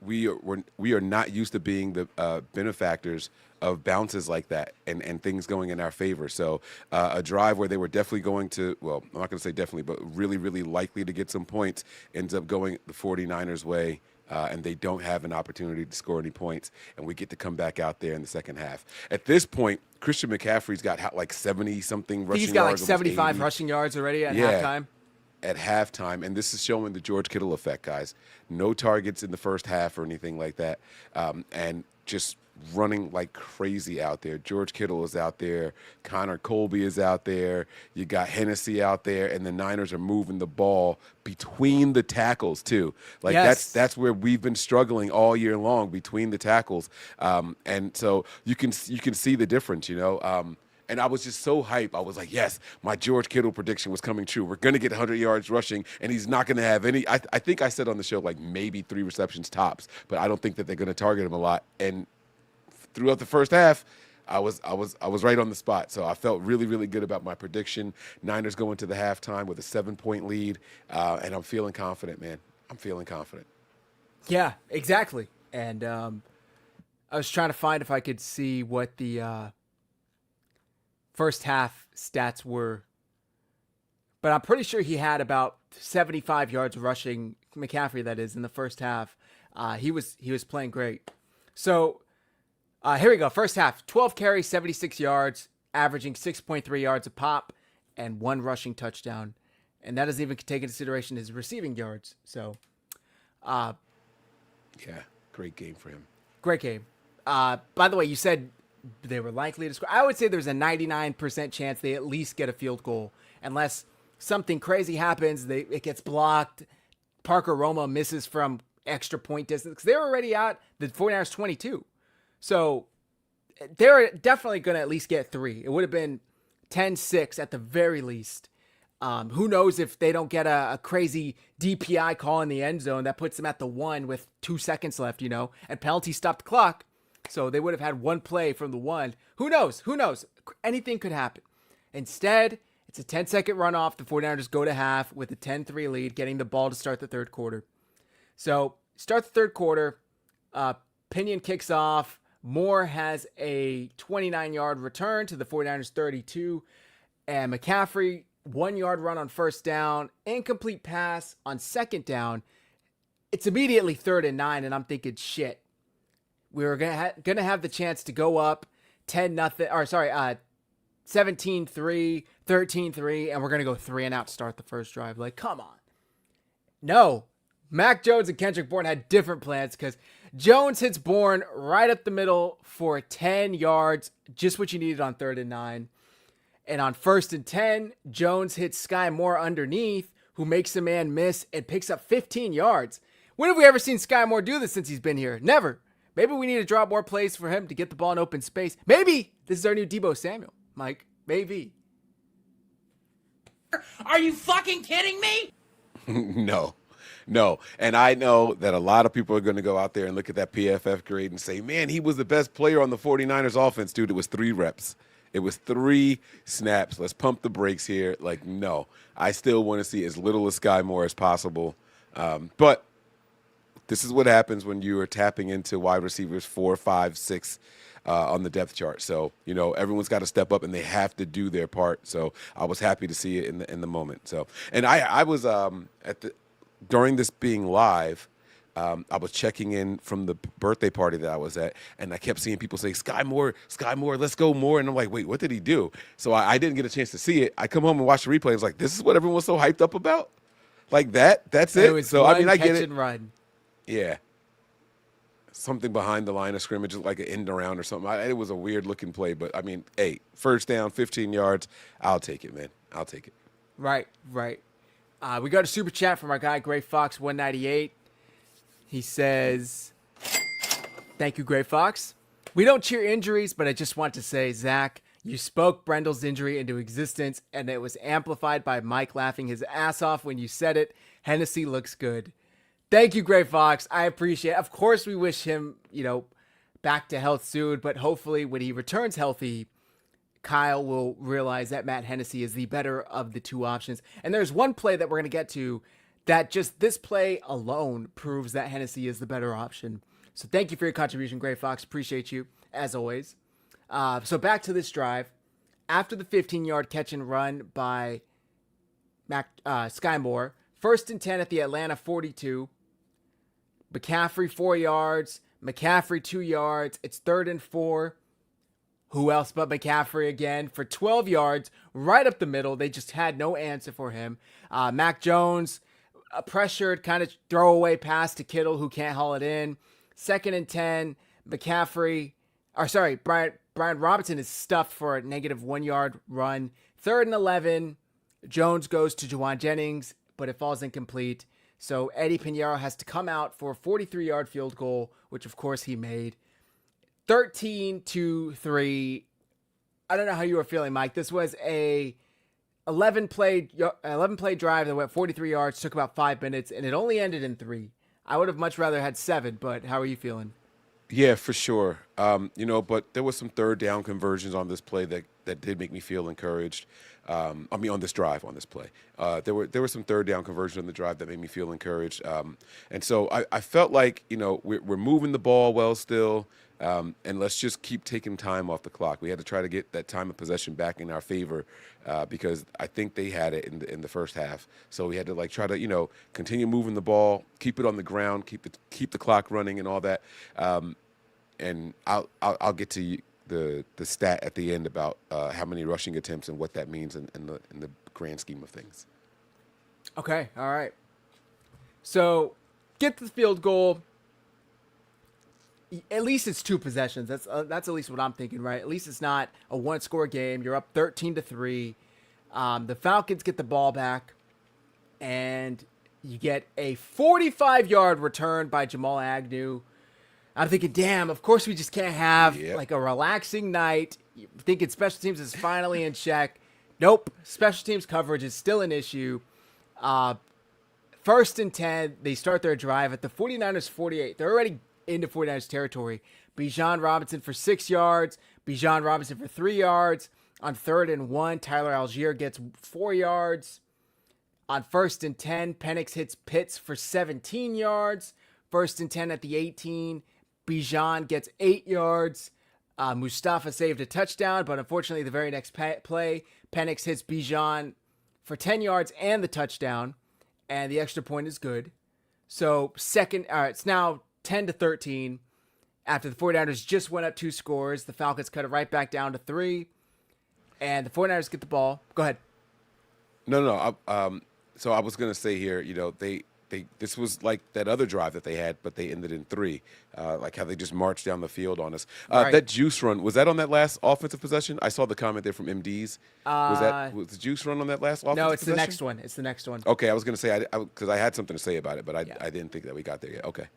we are not used to being the benefactors of bounces like that and things going in our favor. So a drive where they were definitely going to, well, I'm not going to say definitely, but really, really likely to get some points, ends up going the 49ers' way. And they don't have an opportunity to score any points, and we get to come back out there in the second half. At this point, Christian McCaffrey's got like 70-something rushing yards. He's got like almost 75 80. rushing yards already at halftime. At halftime, and this is showing the George Kittle effect, guys. No targets in the first half or anything like that, and just running like crazy out there. George Kittle is out there. Connor Colby is out there. You got Hennessy out there, and the Niners are moving the ball between the tackles too. Like that's where we've been struggling all year long, between the tackles, and so you can see the difference, And I was just so hyped. I was like, yes, my George Kittle prediction was coming true. We're going to get 100 yards rushing, and he's not going to have any. I think I said on the show like maybe 3 receptions tops, but I don't think that they're going to target him a lot. And throughout the first half, I was right on the spot. So I felt really, really good about my prediction. Niners go into the halftime with a 7-point lead, and I'm feeling confident, man. I'm feeling confident. Yeah, exactly. And I was trying to find if I could see what the first half stats were, but I'm pretty sure he had about 75 yards rushing. McCaffrey, that is, in the first half. He was playing great. So here we go. First half, 12 carries, 76 yards, averaging 6.3 yards a pop, and 1 rushing touchdown. And that doesn't even take into consideration his receiving yards. So, Yeah, great game for him. great game. By the way, you said they were likely to score. I would say there's a 99% chance they at least get a field goal, unless something crazy happens. It gets blocked. Parker Roma misses from extra point distance because they're already at the 49ers 22. So they're definitely going to at least get 3. It would have been 10-6 at the very least. Who knows if they don't get a crazy DPI call in the end zone that puts them at the 1 with 2 seconds left, and penalty stopped the clock. So they would have had 1 play from the 1. Who knows? Anything could happen. Instead, it's a 10-second runoff. The 49ers go to half with a 10-3 lead, getting the ball to start the third quarter. So start the third quarter. Pinion kicks off. Moore has a 29-yard return to the 49ers 32. And McCaffrey, 1-yard run on first down. Incomplete pass on second down. It's immediately 3rd and 9, and I'm thinking, shit. We were gonna have the chance to go up 17-3, 13-3, and we're gonna go 3 and out to start the first drive. Like, come on. No. Mac Jones and Kendrick Bourne had different plans because Jones hits Bourne right up the middle for 10 yards, just what you needed on 3rd and 9. And on 1st and 10, Jones hits Sky Moore underneath, who makes a man miss and picks up 15 yards. When have we ever seen Sky Moore do this since he's been here? Never. Maybe we need to drop more plays for him to get the ball in open space. Maybe this is our new Deebo Samuel, Mike. Maybe. Are you fucking kidding me? No. And I know that a lot of people are going to go out there and look at that PFF grade and say, man, he was the best player on the 49ers offense. Dude, it was 3 reps. It was 3 snaps. Let's pump the brakes here. Like, no. I still want to see as little of Sky Moore as possible. But this is what happens when you are tapping into wide receivers 4, 5, 6 on the depth chart. So, everyone's got to step up and they have to do their part. So I was happy to see it in the moment. So, and I was during this being live, I was checking in from the birthday party that I was at, and I kept seeing people say, Sky Moore, let's go more. And I'm like, wait, what did he do? So I didn't get a chance to see it. I come home and watch the replay. I was like, this is what everyone was so hyped up about? Like that's it? It was so, I get it. And run. Yeah. Something behind the line of scrimmage, like an end around or something. It was a weird-looking play, but, hey, first down, 15 yards, I'll take it, man. I'll take it. Right. We got a super chat from our guy, Gray Fox 198. He says, thank you, Gray Fox. We don't cheer injuries, but I just want to say, Zach, you spoke Brendel's injury into existence, and it was amplified by Mike laughing his ass off when you said it. Hennessy looks good. Thank you, Gray Fox. I appreciate it. Of course, we wish him, back to health soon, but hopefully when he returns healthy, Kyle will realize that Matt Hennessy is the better of the 2 options. And there's one play that we're going to get to that just this play alone proves that Hennessy is the better option. So thank you for your contribution, Gray Fox. Appreciate you, as always. So back to this drive. After the 15-yard catch and run by Sky Moore, 1st and 10 at the Atlanta 42. McCaffrey 4 yards. McCaffrey 2 yards. It's 3rd and 4. Who else but McCaffrey again for 12 yards right up the middle. They just had no answer for him. Mac Jones, a pressured kind of throwaway pass to Kittle, who can't haul it in. 2nd and 10. Brian Robinson is stuffed for a -1 yard run. 3rd and 11. Jones goes to Juwan Jennings, but it falls incomplete. So Eddie Pinheiro has to come out for a 43-yard field goal, which of course he made. 13-3. I don't know how you were feeling, Mike. This was a 11 play drive that went 43 yards, took about 5 minutes, and it only ended in 3. I would have much rather had 7, but how are you feeling? Yeah, for sure. But there was some third down conversions on this play that did make me feel encouraged. On this drive, on this play, there were some third down conversions on the drive that made me feel encouraged. And so I felt like we're moving the ball well still, and let's just keep taking time off the clock. We had to try to get that time of possession back in our favor because I think they had it in the first half. So we had to try to continue moving the ball, keep it on the ground, keep the clock running, and all that. And I'll get to the stat at the end about how many rushing attempts and what that means in the grand scheme of things. Okay, all right. So get the field goal. At least it's 2 possessions. That's at least what I'm thinking, right? At least it's not a 1-score game. You're up 13-3. The Falcons get the ball back, and you get a 45-yard return by Jamal Agnew. I'm thinking, damn, of course we just can't have a relaxing night. You're thinking special teams is finally in check. Nope. Special teams coverage is still an issue. 1st and 10, they start their drive at the 49ers 48. They're already into 49ers territory. Bijan Robinson for 6 yards. Bijan Robinson for 3 yards. On 3rd and 1, Tyler Algier gets 4 yards. On 1st and 10, Penix hits Pitts for 17 yards. 1st and 10 at the 18. Bijan gets 8 yards. Mustafa saved a touchdown, but unfortunately the very next play, Penix hits Bijan for 10 yards and the touchdown, and the extra point is good. So it's now 10-13. After the 49ers just went up 2 scores, the Falcons cut it right back down to 3, and the 49ers get the ball. Go ahead. No. So I was gonna say here, this was like that other drive that they had, but they ended in 3. Like how they just marched down the field on us. Right. That juice run, was that on that last offensive possession? I saw the comment there from MDs. Was the juice run on that last offensive possession? No, it's the next one. It's the next one. Okay, I was going to say, because I had something to say about it, but I didn't think that we got there yet. Okay.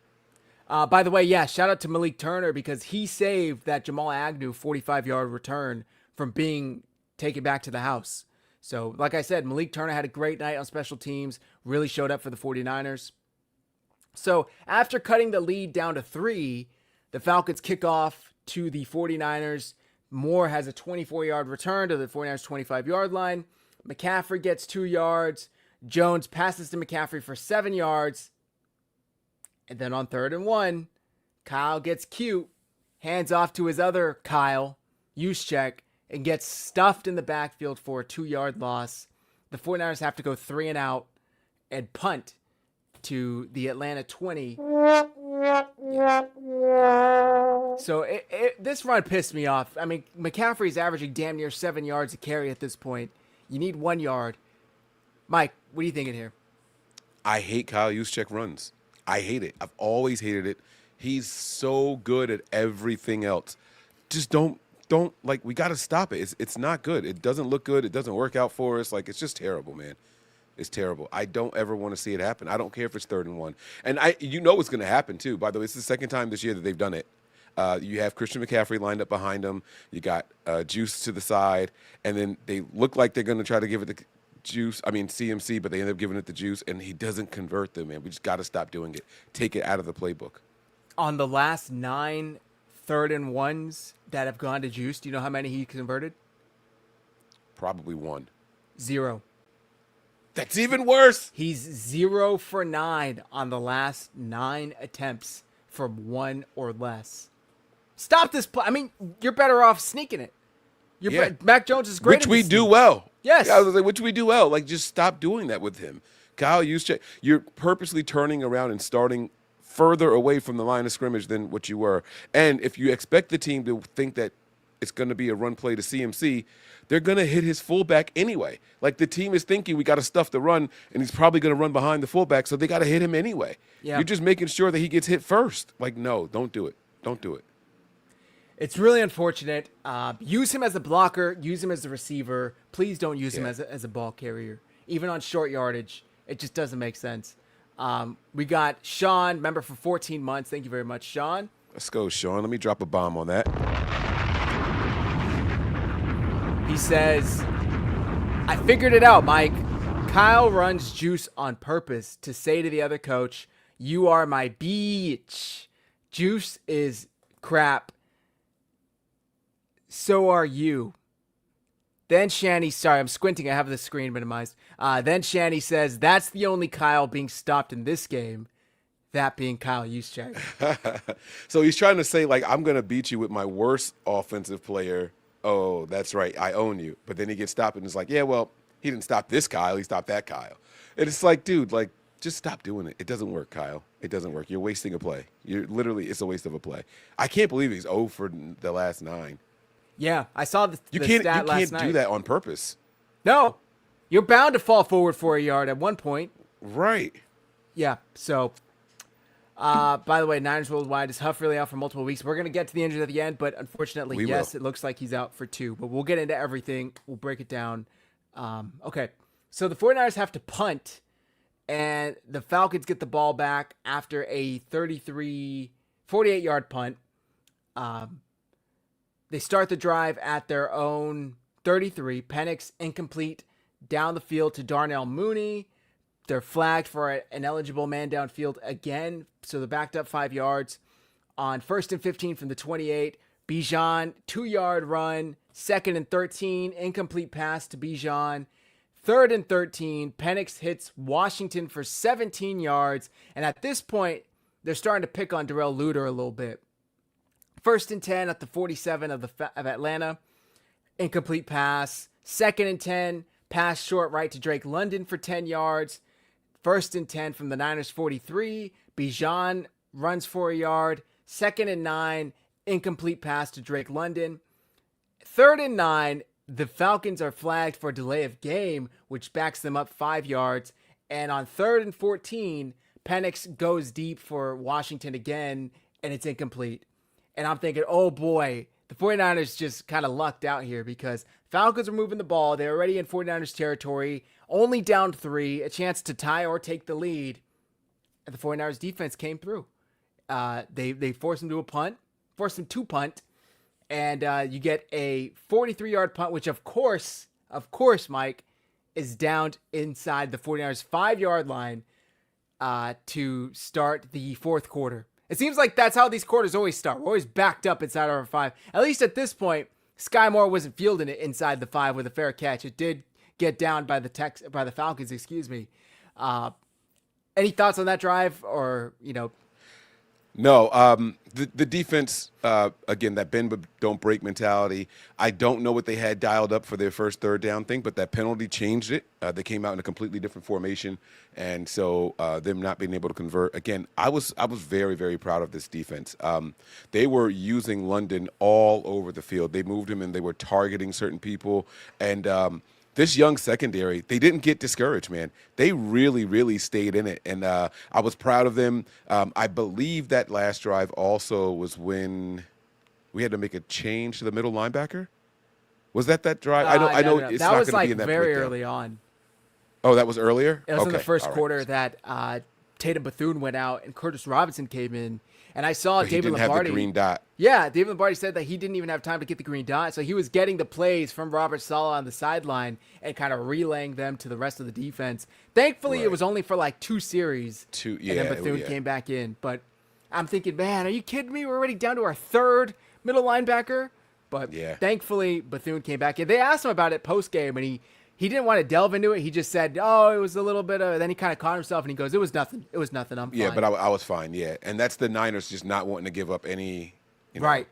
By the way, shout out to Malik Turner because he saved that Jamal Agnew 45-yard return from being taken back to the house. So, like I said, Malik Turner had a great night on special teams, really showed up for the 49ers. So, after cutting the lead down to 3, the Falcons kick off to the 49ers. Moore has a 24-yard return to the 49ers 25-yard line. McCaffrey gets 2 yards. Jones passes to McCaffrey for 7 yards. And then on 3rd and 1, Kyle gets cute, hands off to his other Kyle, Juszczyk, and gets stuffed in the backfield for a 2-yard loss. The 49ers have to go 3 and out and punt to the Atlanta 20. So this run pissed me off. I mean, McCaffrey's averaging damn near 7 yards a carry at this point. You need 1 yard. Mike, what are you thinking here? I hate Kyle Juszczyk runs. I hate it. I've always hated it. He's so good at everything else. Just don't we got to stop it. It's not good. It doesn't look good. It doesn't work out for us. It's just terrible, man. It's terrible. I don't ever want to see it happen. I don't care if it's 3rd and 1. And what's going to happen too. By the way, it's the second time this year that they've done it. You have Christian McCaffrey lined up behind him. You got Juice to the side, and then they look like they're going to try to give it to CMC, but they end up giving it to Juice, and he doesn't convert them, man. We just got to stop doing it. Take it out of the playbook. On the last 9 3rd and 1s that have gone to Juice, do you know how many he converted? Probably 1. 0. That's even worse. He's 0 for 9 on the last 9 attempts from 1 or less. Stop this play. I mean, you're better off sneaking it. Mac Jones is great. Which we do well. Yes. I was like, which we do well. Just stop doing that with him. Kyle Juszczyk, you're purposely turning around and starting further away from the line of scrimmage than what you were. And if you expect the team to think that it's going to be a run play to CMC, they're going to hit his fullback anyway. The team is thinking we got to stuff the run, and he's probably going to run behind the fullback, so they got to hit him anyway. Yeah. You're just making sure that he gets hit first. No, don't do it. Don't do it. It's really unfortunate. Use him as a blocker. Use him as a receiver. Please don't use him as a ball carrier. Even on short yardage, it just doesn't make sense. We got Sean, member for 14 months. Thank you very much, Sean. Let's go, Sean. Let me drop a bomb on that. He says, I figured it out, Mike. Kyle runs Juice on purpose to say to the other coach, you are my bitch. Juice is crap. So are you. Then Shanny, sorry, I'm squinting. I have the screen minimized. Then Shanny says, that's the only Kyle being stopped in this game. That being Kyle Juszczyk. So he's trying to say, like, I'm going to beat you with my worst offensive player. Oh, that's right. I own you. But then he gets stopped and it's like, yeah, well, he didn't stop this Kyle. He stopped that Kyle. And it's like, dude, like, just stop doing it. It doesn't work, Kyle. It doesn't work. You're wasting a play. It's a waste of a play. I can't believe he's 0 for the last 9. Yeah, I saw the You stat can't last night. do that on purpose. No, you're bound to fall forward for a yard at one point. Right. Yeah, so, by the way, Niners Worldwide is Huff really out for multiple weeks. We're going to get to the injuries at the end, but unfortunately, yes, it looks like he's out for 2. But we'll get into everything. We'll break it down. Okay, so the 49ers have to punt, and the Falcons get the ball back after a 48-yard punt. They start the drive at their own 33. Penix incomplete down the field to Darnell Mooney. They're flagged for an ineligible man downfield again, so they're backed up 5 yards. On 1st and 15 from the 28, Bijan, 2-yard run. 2nd and 13, incomplete pass to Bijan. 3rd and 13, Penix hits Washington for 17 yards. And at this point, they're starting to pick on Darrell Luter a little bit. 1st and 10 at the 47 of Atlanta. Incomplete pass. 2nd and 10, pass short right to Drake London for 10 yards. 1st and 10 from the Niners 43. Bijan runs for a yard. 2nd and 9, incomplete pass to Drake London. 3rd and 9, the Falcons are flagged for delay of game, which backs them up 5 yards. And on 3rd and 14, Penix goes deep for Washington again, and it's incomplete. And I'm thinking, oh boy, the 49ers just kind of lucked out here because Falcons are moving the ball. They're already in 49ers territory, only down 3, a chance to tie or take the lead. And the 49ers defense came through. They forced them to punt, and you get a 43-yard punt, which of course, Mike, is downed inside the 49ers 5-yard line to start the 4th quarter. It seems like that's how these quarters always start. We're always backed up inside our 5. At least at this point, Sky Moore wasn't fielding it inside the 5 with a fair catch. It did get down by the Falcons, excuse me. Any thoughts on that drive or, No, the defense, again, that bend but don't break mentality. I don't know what they had dialed up for their first 3rd down thing, but that penalty changed it. They came out in a completely different formation, and so them not being able to convert. Again, I was very, very proud of this defense. They were using London all over the field. They moved him, and they were targeting certain people, and this young secondary, they didn't get discouraged, man. They really, really stayed in it, and I was proud of them. I believe that last drive also was when we had to make a change to the middle linebacker. Was that drive? I know. No. It's that not was going to like be in that very breakdown. early on. Oh, that was earlier? It was in the first all right. quarter that Tatum Bethune went out and Curtis Robinson came in. And I saw But he David didn't Lombardi. have the green dot. Yeah, David Lombardi said that he didn't even have time to get the green dot. So he was getting the plays from Robert Saleh on the sideline and kind of relaying them to the rest of the defense. Thankfully, It was only for like 2 series. And then Bethune came back in. But I'm thinking, man, are you kidding me? We're already down to our 3rd middle linebacker. But thankfully, Bethune came back in. They asked him about it post-game, and he didn't want to delve into it. He just said, oh, it was a little bit of – then he kind of caught himself, and he goes, it was nothing. It was nothing. I'm fine. Yeah, but I was fine, yeah. And that's the Niners just not wanting to give up any Right.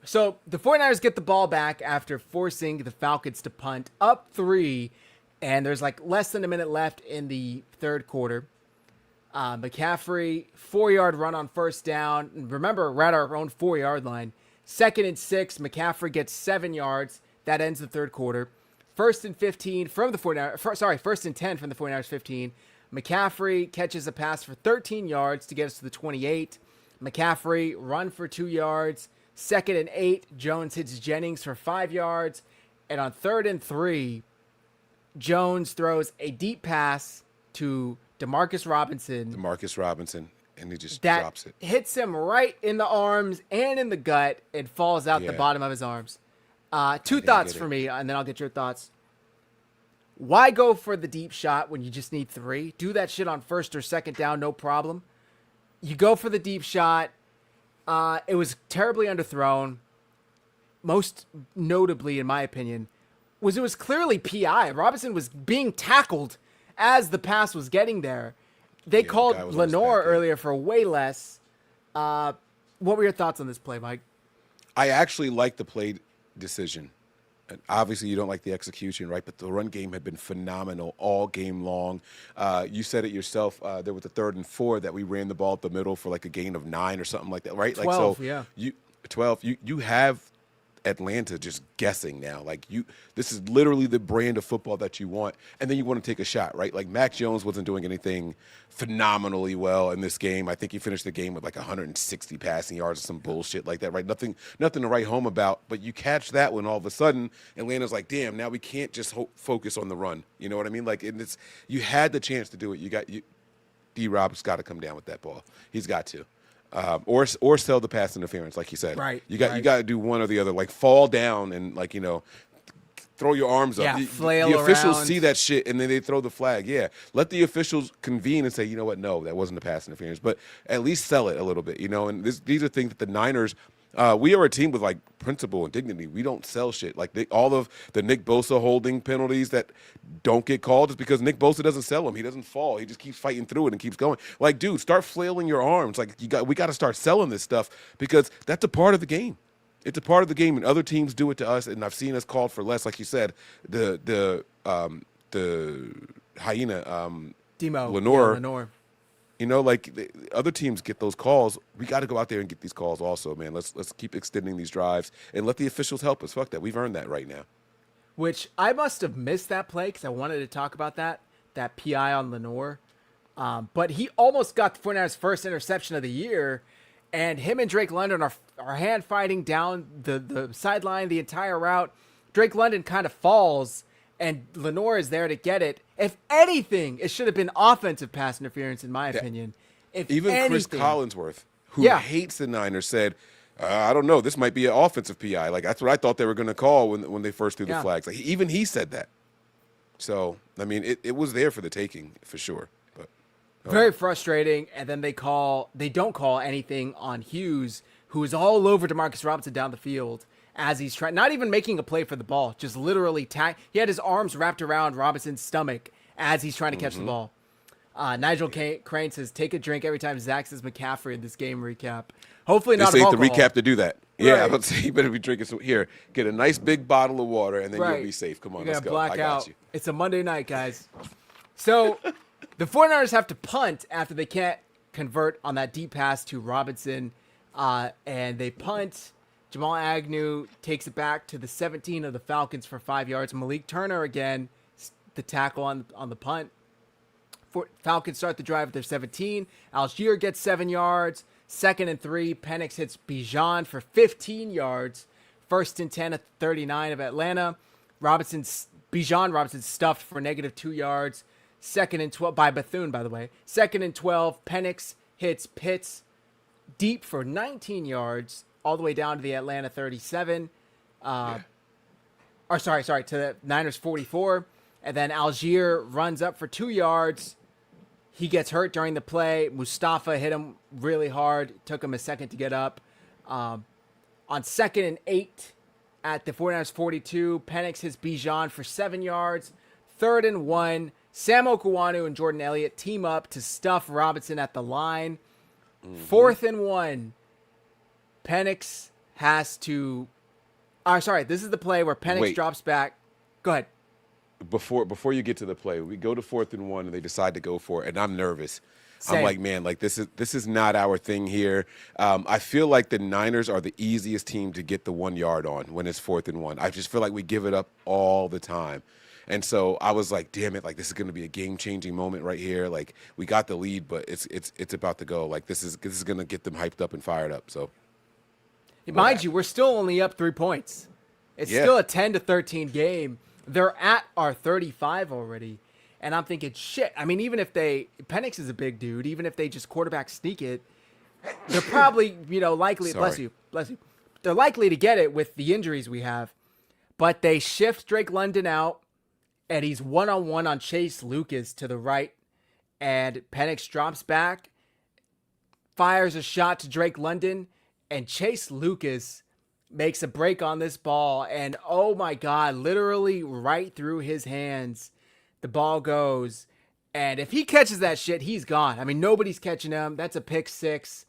So the 49ers get the ball back after forcing the Falcons to punt up 3, and there's like less than a minute left in the 3rd quarter. McCaffrey, 4-yard run on 1st down. And remember, we're at our own 4-yard line. 2nd and 6, McCaffrey gets 7 yards. That ends the 3rd quarter. 1st and 15 from the 49ers. 1st and 10 from the 49ers 15. McCaffrey catches a pass for 13 yards to get us to the 28. McCaffrey run for 2 yards. 2nd and 8, Jones hits Jennings for 5 yards. And on 3rd and 3, Jones throws a deep pass to Demarcus Robinson. And he just that drops it. Hits him right in the arms and in the gut and falls out the bottom of his arms. 2 thoughts for me, and then I'll get your thoughts. Why go for the deep shot when you just need 3? Do that shit on 1st or 2nd down, no problem. You go for the deep shot. It was terribly underthrown. Most notably, in my opinion, it was clearly PI. Robinson was being tackled as the pass was getting there. They called the guy was on his Lenore back, yeah. earlier for way less. What were your thoughts on this play, Mike? I actually like the play decision. And obviously, you don't like the execution, right? But the run game had been phenomenal all game long. You said it yourself. There was a 3rd and 4 that we ran the ball up the middle for like a gain of 9 or something like that, right? 12, like yeah. 12. You have Atlanta just guessing now. This is literally the brand of football that you want, and then you want to take a shot, right? Like Mac Jones wasn't doing anything phenomenally well in this game. I think he finished the game with like 160 passing yards or some bullshit like that, right? Nothing to write home about. But you catch that when all of a sudden Atlanta's like, damn, now we can't just focus on the run. You know what I mean? Like, you had the chance to do it. D-Rob's got to come down with that ball. He's got to. Or sell the pass interference, like you said. Right. You got to do one or the other. Like fall down and throw your arms up. Yeah, flail the officials around. see that shit and then they throw the flag. Yeah, let the officials convene and say, you know what? No, that wasn't a pass interference. But at least sell it a little bit. And these are things that the Niners. We are a team with like principle and dignity. We don't sell shit. Like all of the Nick Bosa holding penalties that don't get called is because Nick Bosa doesn't sell them. He doesn't fall. He just keeps fighting through it and keeps going. Like, dude, start flailing your arms. Like we got to start selling this stuff because that's a part of the game. It's a part of the game, and other teams do it to us. And I've seen us called for less. Like you said, the hyena Demo. Lenore. Yeah, Lenore. The other teams get those calls. We got to go out there and get these calls also, man. Let's keep extending these drives and let the officials help us. Fuck that. We've earned that right now. Which I must have missed that play because I wanted to talk about that PI on Lenore. But he almost got the 49ers' first interception of the year, and him and Drake London are hand fighting down the sideline the entire route. Drake London kind of falls, and Lenore is there to get it. If anything, it should have been offensive pass interference, in my opinion. Even Chris Collinsworth, who hates the Niners, said, I don't know, this might be an offensive PI. Like, that's what I thought they were going to call when they first threw the flags. Like, even he said that. So, I mean, it was there for the taking, for sure. But very frustrating. And then they don't call anything on Hughes, who is all over Demarcus Robinson down the field as he's trying, not even making a play for the ball, just literally he had his arms wrapped around Robinson's stomach as he's trying to catch the ball. Nigel Crane says, take a drink every time Zach says McCaffrey in this game recap. Hopefully not This ain't alcohol. the recap to do that. Yeah, Right. I would say you better be drinking some. Here, get a nice big bottle of water, and then Right. you'll be safe. Come on, You're let's gonna go. black I got out. you. It's a Monday night, guys. So the 49ers have to punt after they can't convert on that deep pass to Robinson. And they punt. Jamal Agnew takes it back to the 17 of the Falcons for 5 yards. Malik Turner again, the tackle on the punt. Falcons start the drive at their 17. Algier gets 7 yards. 2nd and 3. Penix hits Bijan for 15 yards. 1st and 10 at the 39 of Atlanta. Bijan Robinson stuffed for -2 yards. 2nd and 12 by Bethune, by the way. 2nd and 12. Penix hits Pitts deep for 19 yards, all the way down to the Atlanta 37. To the Niners 44. And then Algier runs up for 2 yards. He gets hurt during the play. Mustafa hit him really hard. Took him a second to get up. On 2nd and 8 at the 49ers 42, Penix hits Bijan for 7 yards. 3rd and 1, Sam Okuwanu and Jordan Elliott team up to stuff Robinson at the line. 4th and 1, Penix has to... this is the play where Penix drops back. Go ahead. Before you get to the play, we go to 4th and 1, and they decide to go for it, and I'm nervous. Same. I'm like, man, like this is not our thing here. I feel like the Niners are the easiest team to get the 1 yard on when it's 4th and 1. I just feel like we give it up all the time. And so I was like, damn it, like this is going to be a game-changing moment right here. Like we got the lead, but it's about to go. Like this is going to get them hyped up and fired up. So mind you, we're still only up 3 points. It's still a 10-13 game. They're at our 35 already. And I'm thinking, shit. I mean, even if Penix is a big dude, even if they just quarterback sneak it, they're probably, likely, bless you. They're likely to get it with the injuries we have. But they shift Drake London out, and he's one-on-one on Chase Lucas to the right. And Penix drops back, fires a shot to Drake London, and Chase Lucas makes a break on this ball, and oh my God, literally right through his hands, the ball goes. And if he catches that shit, he's gone. I mean, nobody's catching him. That's a pick six.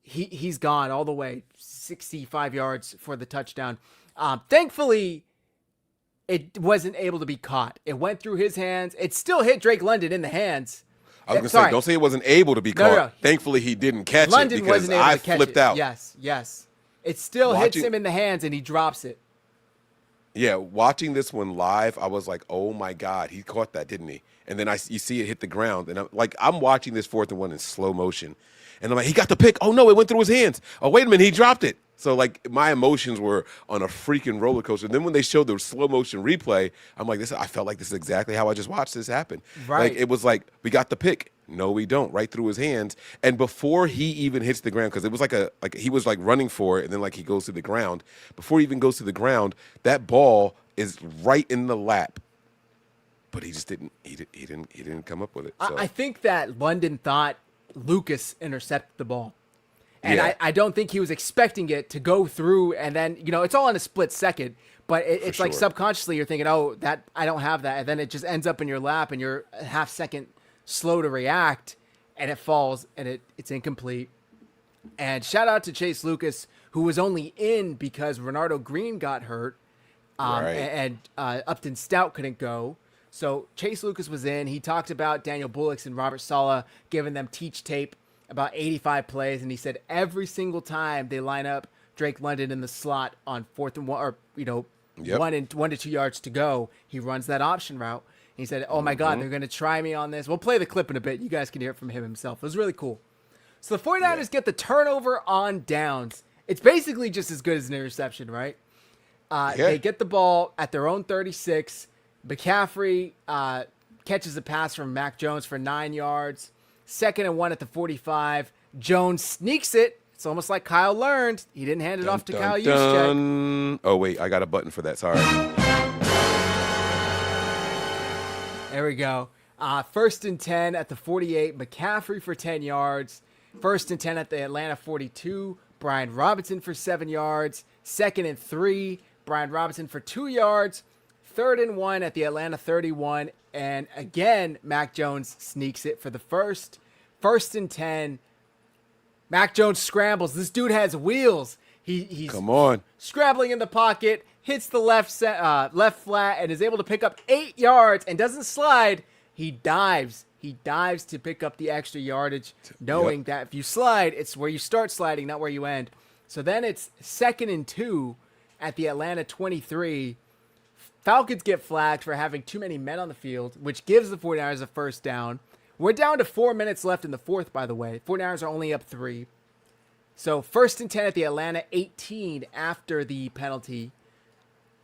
He's gone all the way, 65 yards for the touchdown. Thankfully, it wasn't able to be caught. It went through his hands. It still hit Drake London in the hands. I was going to say, don't say it wasn't able to be caught. No. Thankfully, he didn't catch London it because wasn't able I to catch flipped it. out. Yes. It still hits him in the hands, and he drops it. Yeah, watching this one live, I was like, oh, my God, he caught that, didn't he? And then you see it hit the ground, and I'm watching this 4th and 1 in slow motion. And I'm like, he got the pick. Oh, no, it went through his hands. Oh, wait a minute, he dropped it. So, like, my emotions were on a freaking roller coaster. And then when they showed the slow motion replay, I'm like, I felt like this is exactly how I just watched this happen. Right. Like, it was like, we got the pick. No, we don't. Right through his hands. And before he even hits the ground, because it was like he was like running for it, and then like he goes to the ground. Before he even goes to the ground, that ball is right in the lap. But he just didn't. He didn't come up with it. So. I think that London thought Lucas intercepted the ball. And Yeah. I don't think he was expecting it to go through, and then, it's all in a split second. But it's like sure. subconsciously you're thinking, oh, that I don't have that. And then it just ends up in your lap, and you're a half second slow to react, and it falls, and it's incomplete. And shout out to Chase Lucas, who was only in because Renardo Green got hurt, Right. and Upton Stout couldn't go. So Chase Lucas was in. He talked about Daniel Bullocks and Robert Saleh giving them teach tape about 85 plays, and he said every single time they line up Drake London in the slot on 4th and 1, or Yep. 1 to 2 yards to go, he runs that option route. He said, oh my God, they're going to try me on this. We'll play the clip in a bit. You guys can hear it from him himself. It was really cool. So the 49ers get the turnover on downs. It's basically just as good as an interception, right? They get the ball at their own 36. McCaffrey catches a pass from Mac Jones for 9 yards. 2nd and 1 at the 45. Jones sneaks it. It's almost like Kyle learned. He didn't hand it off to Kyle Juszczyk. Oh, wait, I got a button for that. Sorry. There we go. 1st and 10 at the 48. McCaffrey for 10 yards. 1st and 10 at the Atlanta 42. Brian Robinson for 7 yards. 2nd and 3. Brian Robinson for 2 yards. 3rd and 1 at the Atlanta 31. And again, Mac Jones sneaks it for the first. 1st and 10. Mac Jones scrambles. This dude has wheels. He's Come on. scrambling in the pocket, hits the left flat, and is able to pick up 8 yards and doesn't slide. He dives. He dives to pick up the extra yardage, knowing that if you slide, it's where you start sliding, not where you end. So then it's 2nd and 2 at the Atlanta 23. Falcons get flagged for having too many men on the field, which gives the 49ers a first down. We're down to 4 minutes left in the fourth, by the way. 49ers are only up 3. So 1st and 10 at the Atlanta 18 after the penalty.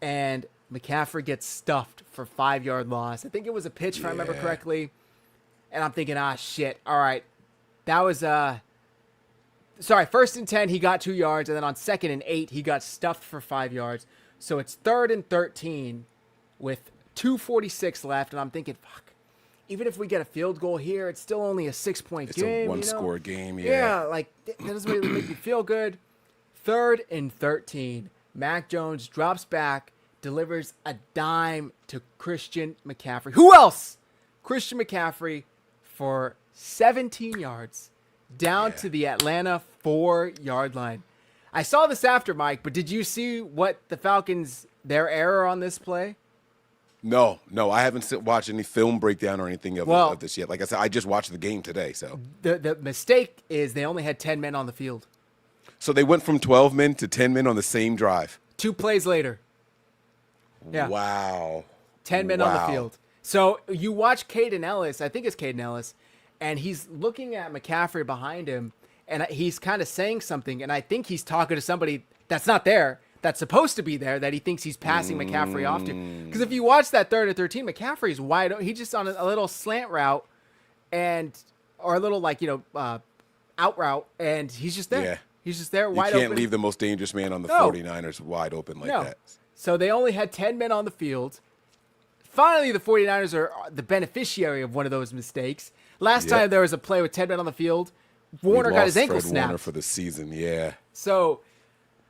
And McCaffrey gets stuffed for 5-yard loss. I think it was a pitch, if I remember correctly. And I'm thinking, shit. All right. That was, sorry, 1st and 10, he got 2 yards. And then on 2nd and 8, he got stuffed for 5 yards. So it's 3rd and 13 with 2:46 left. And I'm thinking, fuck. Even if we get a field goal here, it's still only a 6-point game. It's a one-score game, Yeah, like, that doesn't really make me feel good. 3rd and 13. Mac Jones drops back, delivers a dime to Christian McCaffrey. Who else? Christian McCaffrey for 17 yards down to the Atlanta 4-yard line. I saw this after, Mike, but did you see what the Falcons, their error on this play? No, I haven't watched any film breakdown or anything of this yet. Like I said, I just watched the game today. So the mistake is they only had 10 men on the field. So they went from 12 men to 10 men on the same drive. 2 plays later. Yeah. Wow. 10 men on the field. So you watch Caden Ellis, I think it's Caden Ellis, and he's looking at McCaffrey behind him, and he's kind of saying something, and I think he's talking to somebody that's not there, that's supposed to be there, that he thinks he's passing McCaffrey off to. Because if you watch that 3rd and 13, McCaffrey's wide open. He's just on a little slant route, or a little out route, and he's just there. Yeah. He's just there, You wide open. can't leave the most dangerous man on the 49ers wide open like that. So they only had 10 men on the field. Finally, the 49ers are the beneficiary of one of those mistakes. Last time there was a play with 10 men on the field, Warner We got his lost ankle Fred Warner snapped. for the season. Yeah. So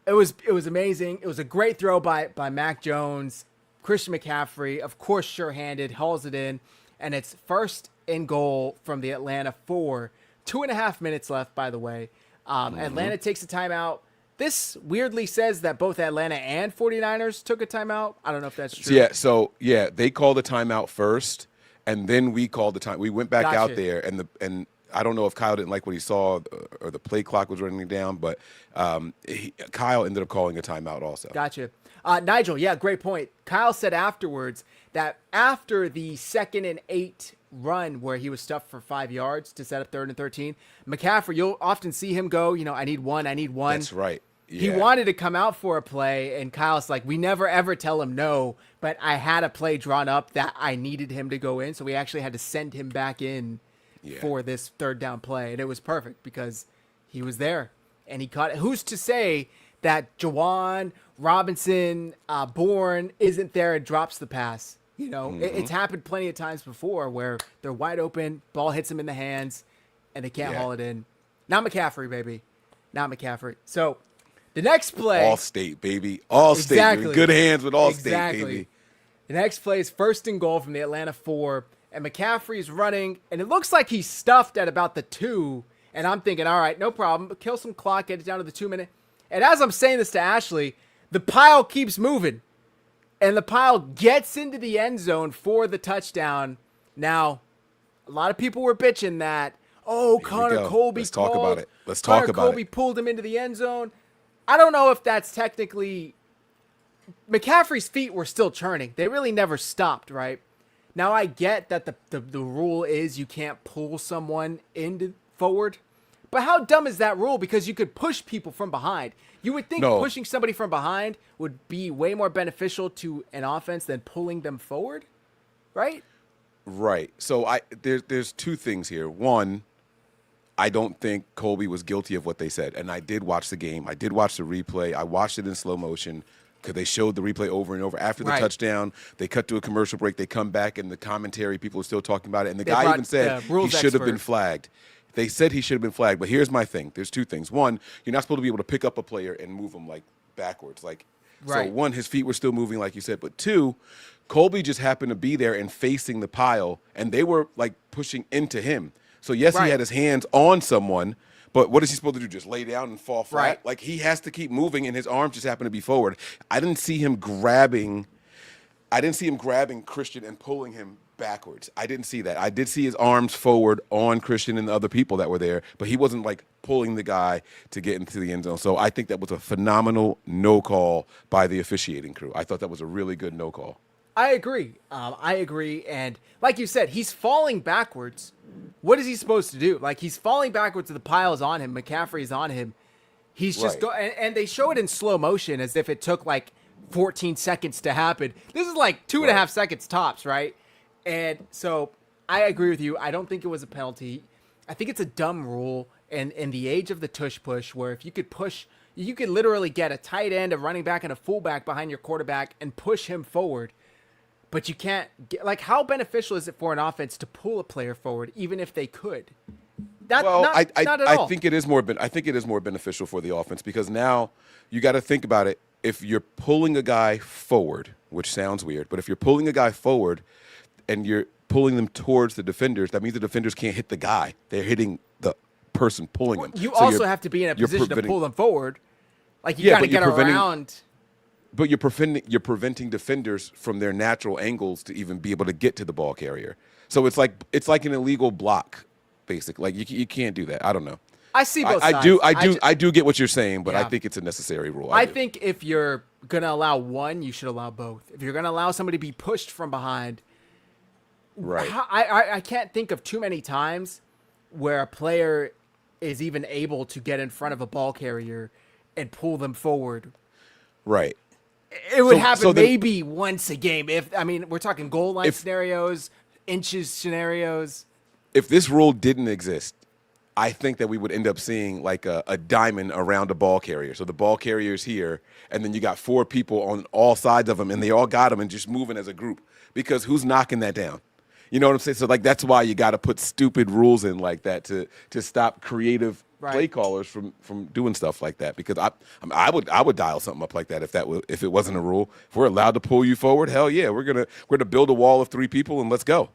it was amazing. It was a great throw by Mac Jones. Christian McCaffrey, of course, sure-handed, hauls it in, and it's first and goal from the Atlanta 4. 2.5 minutes left, by the way. Atlanta takes a timeout. This weirdly says that both Atlanta and 49ers took a timeout. I don't know if that's true. Yeah, they called the timeout first, and then we called the time. We went back Gotcha. out there, and I don't know if Kyle didn't like what he saw or the play clock was running down, but Kyle ended up calling a timeout also. Gotcha. Nigel, yeah, great point. Kyle said afterwards that after the 2nd and 8 run where he was stuffed for 5 yards to set up 3rd and 13, McCaffrey, you'll often see him go, I need one. That's right. Yeah. He wanted to come out for a play, and Kyle's like, we never ever tell him no, but I had a play drawn up that I needed him to go in, so we actually had to send him back in for this 3rd down play, and it was perfect because he was there, and he caught it. Who's to say that Jawan, Robinson, Bourne isn't there and drops the pass? It's happened plenty of times before where they're wide open, ball hits them in the hands, and they can't haul it in. Not McCaffrey, baby. Not McCaffrey. So the next play. All-State, baby. All-State. Exactly. In good hands with All-State, Exactly. baby. The next play is 1st and goal from the Atlanta 4, and McCaffrey's running, and it looks like he's stuffed at about the 2, and I'm thinking, all right, no problem. Kill some clock, get it down to the 2-minute. And as I'm saying this to Ashley, the pile keeps moving. And the pile gets into the end zone for the touchdown. Now, a lot of people were bitching that, Connor Colby Let's talk about it. Let's talk about Colby pulled him into the end zone. I don't know if that's technically... McCaffrey's feet were still churning. They really never stopped, right? Now, I get that the rule is you can't pull someone into forward. But how dumb is that rule? Because you could push people from behind. You would think pushing somebody from behind would be way more beneficial to an offense than pulling them forward, right? Right. So there's 2 things here. One, I don't think Colby was guilty of what they said. And I did watch the game. I did watch the replay. I watched it in slow motion because they showed the replay over and over. After the touchdown, they cut to a commercial break. They come back, and the commentary, people are still talking about it. And the guy even said he should have been flagged. They said he should have been flagged, but here's my thing. There's 2 things. One, you're not supposed to be able to pick up a player and move him backwards. So one, his feet were still moving, like you said. But 2, Colby just happened to be there and facing the pile, and they were pushing into him. So yes, he had his hands on someone, but what is he supposed to do? Just lay down and fall flat? Right. He has to keep moving, and his arms just happen to be forward. I didn't see him grabbing Christian and pulling him backwards. I didn't see that. I did see his arms forward on Christian and the other people that were there, but he wasn't pulling the guy to get into the end zone. So I think that was a phenomenal no call by the officiating crew. I thought that was a really good no call. I agree. And like you said, he's falling backwards. What is he supposed to do? He's falling backwards, the pile is on him. McCaffrey's on him. He's just and they show it in slow motion as if it took 14 seconds to happen. This is 2.5 seconds tops, right? And so I agree with you. I don't think it was a penalty. I think it's a dumb rule in the age of the tush push, where if you could push, you could literally get a tight end, a running back, and a fullback behind your quarterback and push him forward. But you can't get, how beneficial is it for an offense to pull a player forward, even if they could? Not at all. I think it is more beneficial for the offense, because now you got to think about it. If you're pulling a guy forward, which sounds weird, but if you're pulling a guy forward and you're pulling them towards the defenders, that means the defenders can't hit the guy. They're hitting the person pulling them. You also have to be in a position to pull them forward. You got to get around. But you're preventing defenders from their natural angles to even be able to get to the ball carrier. So it's like an illegal block, basically. You can't do that. I don't know. I see both sides. I do get what you're saying, but I think it's a necessary rule. I think if you're going to allow one, you should allow both. If you're going to allow somebody to be pushed from behind, right? I can't think of too many times where a player is even able to get in front of a ball carrier and pull them forward. Right. It would happen maybe once a game. We're talking goal line scenarios, inches scenarios. If this rule didn't exist, I think that we would end up seeing a diamond around a ball carrier. So the ball carrier's here, and then you got 4 people on all sides of them, and they all got them and just moving as a group. Because who's knocking that down? You know what I'm saying? So like that's why you got to put stupid rules in like that to stop creative play callers from doing stuff like that. Because I would dial something up like that if it wasn't a rule. If we're allowed to pull you forward, hell yeah, we're gonna build a wall of 3 people and let's go.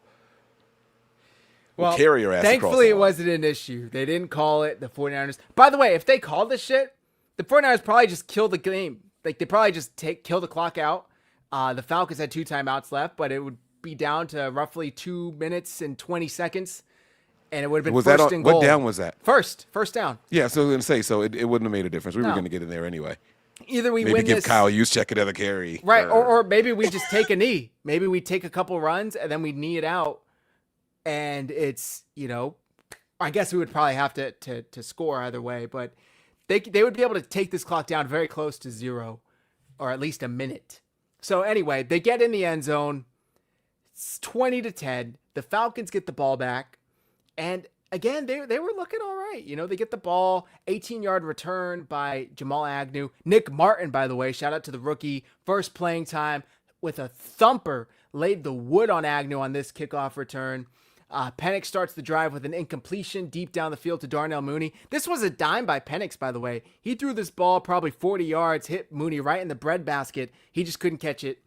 We'll carry your ass across thankfully the it line. wasn't an issue. They didn't call it. The 49ers. By the way, if they called this shit, the 49ers probably just kill the game. Like they probably just kill the clock out. The Falcons had 2 timeouts left, but it would be down to roughly 2 minutes and 20 seconds, and it would have been first and goal. What down was that? First down. Yeah, so I was going to say, so it wouldn't have made a difference. We No. were going to get in there anyway. Either we Maybe win give this, Kyle Juszczyk another carry. right, or maybe we just take a knee. Maybe we take a couple runs and then we knee it out, and it's, I guess we would probably have to score either way, but they would be able to take this clock down very close to 0, or at least a minute. So anyway, they get in the end zone. It's 20-10. The Falcons get the ball back, and again, they were looking all right. They get the ball, 18-yard return by Jamal Agnew. Nick Martin, by the way, shout out to the rookie, first playing time with a thumper, laid the wood on Agnew on this kickoff return. Penix starts the drive with an incompletion deep down the field to Darnell Mooney. This was a dime by Penix, by the way. He threw this ball probably 40 yards, hit Mooney right in the breadbasket. He just couldn't catch it.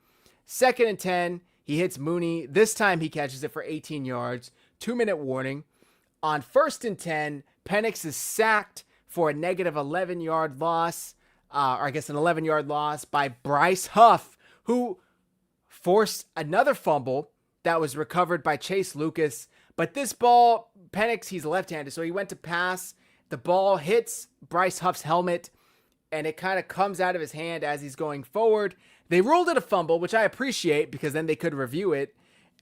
2nd and 10, he hits Mooney. This time he catches it for 18 yards. 2-minute warning. On 1st and 10, Penix is sacked for a negative 11-yard loss, or I guess an 11-yard loss by Bryce Huff, who forced another fumble that was recovered by Chase Lucas. But this ball, Penix, he's left-handed, so he went to pass. The ball hits Bryce Huff's helmet, and it kind of comes out of his hand as he's going forward. They ruled it a fumble, which I appreciate because then they could review it,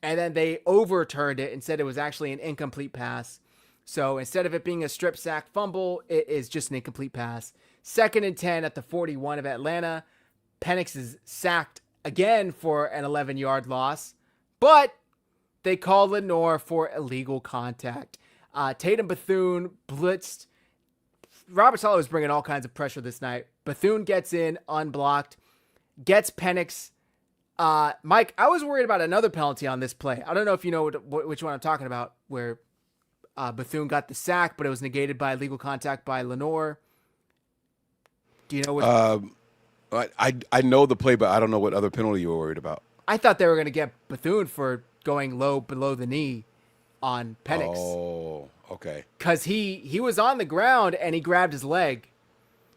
and then they overturned it and said it was actually an incomplete pass. So instead of it being a strip sack fumble, it is just an incomplete pass. 2nd and 10 at the 41 of Atlanta. Penix is sacked again for an 11-yard loss. But they called Lenore for illegal contact. Tatum Bethune blitzed. Robert Saleh was bringing all kinds of pressure this night. Bethune gets in unblocked, gets Penix. Mike, I was worried about another penalty on this play. I don't know if you know which one I'm talking about, where Bethune got the sack, but it was negated by illegal contact by Lenore. Do you know what? I know the play, but I don't know what other penalty you were worried about. I thought they were going to get Bethune for going low below the knee on Penix. Oh, okay. Because he was on the ground and he grabbed his leg.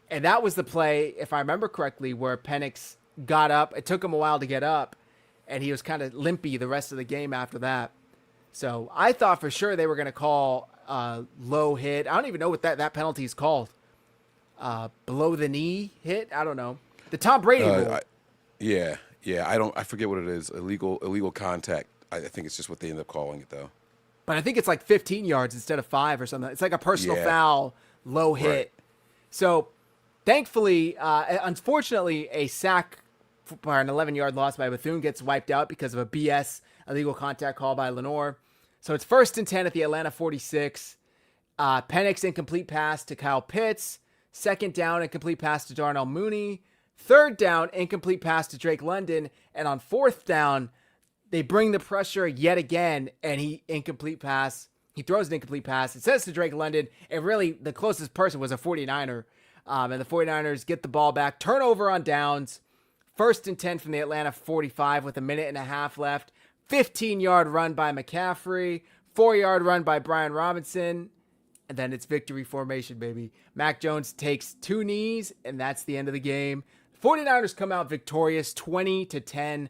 And that was the play, if I remember correctly, where Penix got up. It took him a while to get up, and he was kind of limpy the rest of the game after that. So I thought for sure they were going to call low hit. I don't even know what that penalty is called. Below the knee hit? I don't know. The Tom Brady rule. Yeah. I forget what it is. Illegal contact. I think it's just what they end up calling it though. But I think it's like 15 yards instead of 5 or something. It's like a personal foul, low hit. Right. So thankfully, unfortunately, a sack for an 11-yard loss by Bethune gets wiped out because of a BS illegal contact call by Lenore. So it's 1st and 10 at the Atlanta 46. Penix incomplete pass to Kyle Pitts. 2nd down, incomplete pass to Darnell Mooney. 3rd down, incomplete pass to Drake London. And on 4th down, they bring the pressure yet again, and he throws an incomplete pass. It says to Drake London, and really the closest person was a 49er. And the 49ers get the ball back. Turnover on downs. 1st and 10 from the Atlanta 45 with a minute and a half left. 15-yard run by McCaffrey. 4-yard run by Brian Robinson. And then it's victory formation, baby. Mac Jones takes 2 knees, and that's the end of the game. 49ers come out victorious 20-10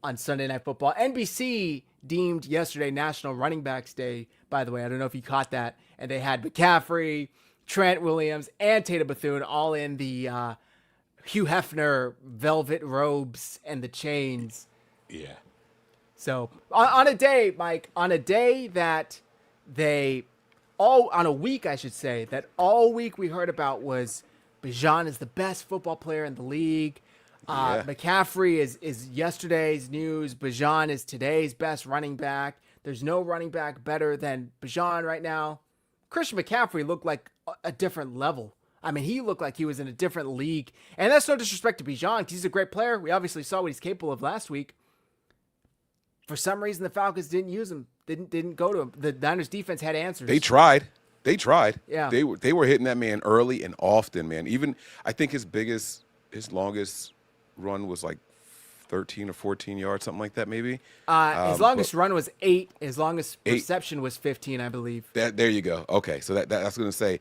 on Sunday Night Football. NBC deemed yesterday National Running Backs Day, by the way. I don't know if you caught that. And they had McCaffrey, Trent Williams, and Tatum Bethune all in the Hugh Hefner velvet robes and the chains. Yeah. So on a day, Mike, on a week, I should say, that all week we heard about was Bijan is the best football player in the league. McCaffrey is yesterday's news. Bijan is today's best running back. There's no running back better than Bijan right now. Christian McCaffrey looked like a different level. I mean, he looked like he was in a different league. And that's no disrespect to Bijan, because he's a great player. We obviously saw what he's capable of last week. For some reason, the Falcons didn't use him didn't go to him. The Niners defense had answers. They tried. Yeah. They were hitting that man early and often, man. Even I think his longest run was like 13 or 14 yards, something like that, maybe. His longest run was 8. His longest reception was 15, I believe. There you go. Okay, so I was going to say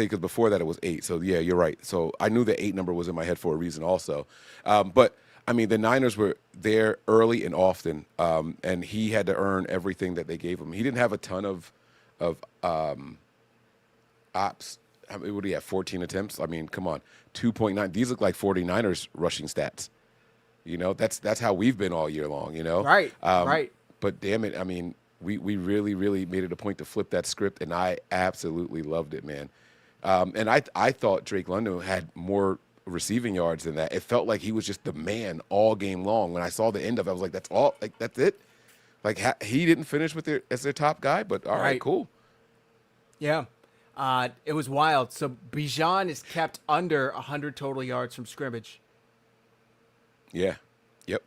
because before that it was 8. So yeah, you're right. So I knew the 8 number was in my head for a reason, also. But I mean, the Niners were there early and often, and he had to earn everything that they gave him. He didn't have a ton of ops. I mean, what do you have? 14 attempts. I mean, come on, 2.9. These look like 49ers rushing stats. You know, that's how we've been all year long, you know? Right, right. But damn it, I mean, we really, really made it a point to flip that script, and I absolutely loved it, man. And I thought Drake London had more receiving yards than that. It felt like he was just the man all game long. When I saw the end of it, I was like, that's all? Like, that's it? Like, he didn't finish as their top guy, but all right, cool. Yeah. It was wild. So Bijan is kept under 100 total yards from scrimmage. Yeah. Yep.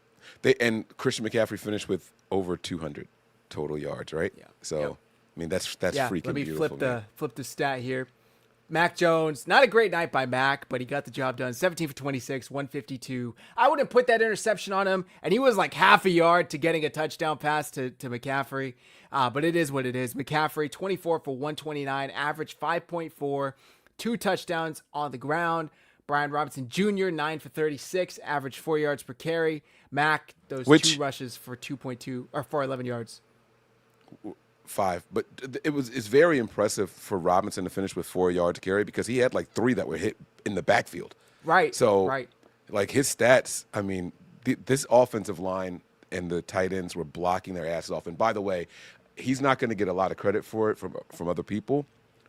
And Christian McCaffrey finished with over 200 total yards, right? Yeah. So, yep. I mean, that's freaking let me beautiful. flip the stat here. Mac Jones, not a great night by Mac, but he got the job done. 17 for 26, 152. I wouldn't put that interception on him, and he was like half a yard to getting a touchdown pass to McCaffrey. But it is what it is. McCaffrey, 24 for 129, average 5.4, 2 touchdowns on the ground. Brian Robinson Jr., 9 for 36, average 4 yards per carry. Mac, those 2 rushes for 2.2 or for 11 yards. 5, but it's very impressive for Robinson to finish with 4 yards carry because he had like 3 that were hit in the backfield. Right. So, right. Like his stats, I mean, this offensive line and the tight ends were blocking their asses off. And by the way, he's not going to get a lot of credit for it from other people.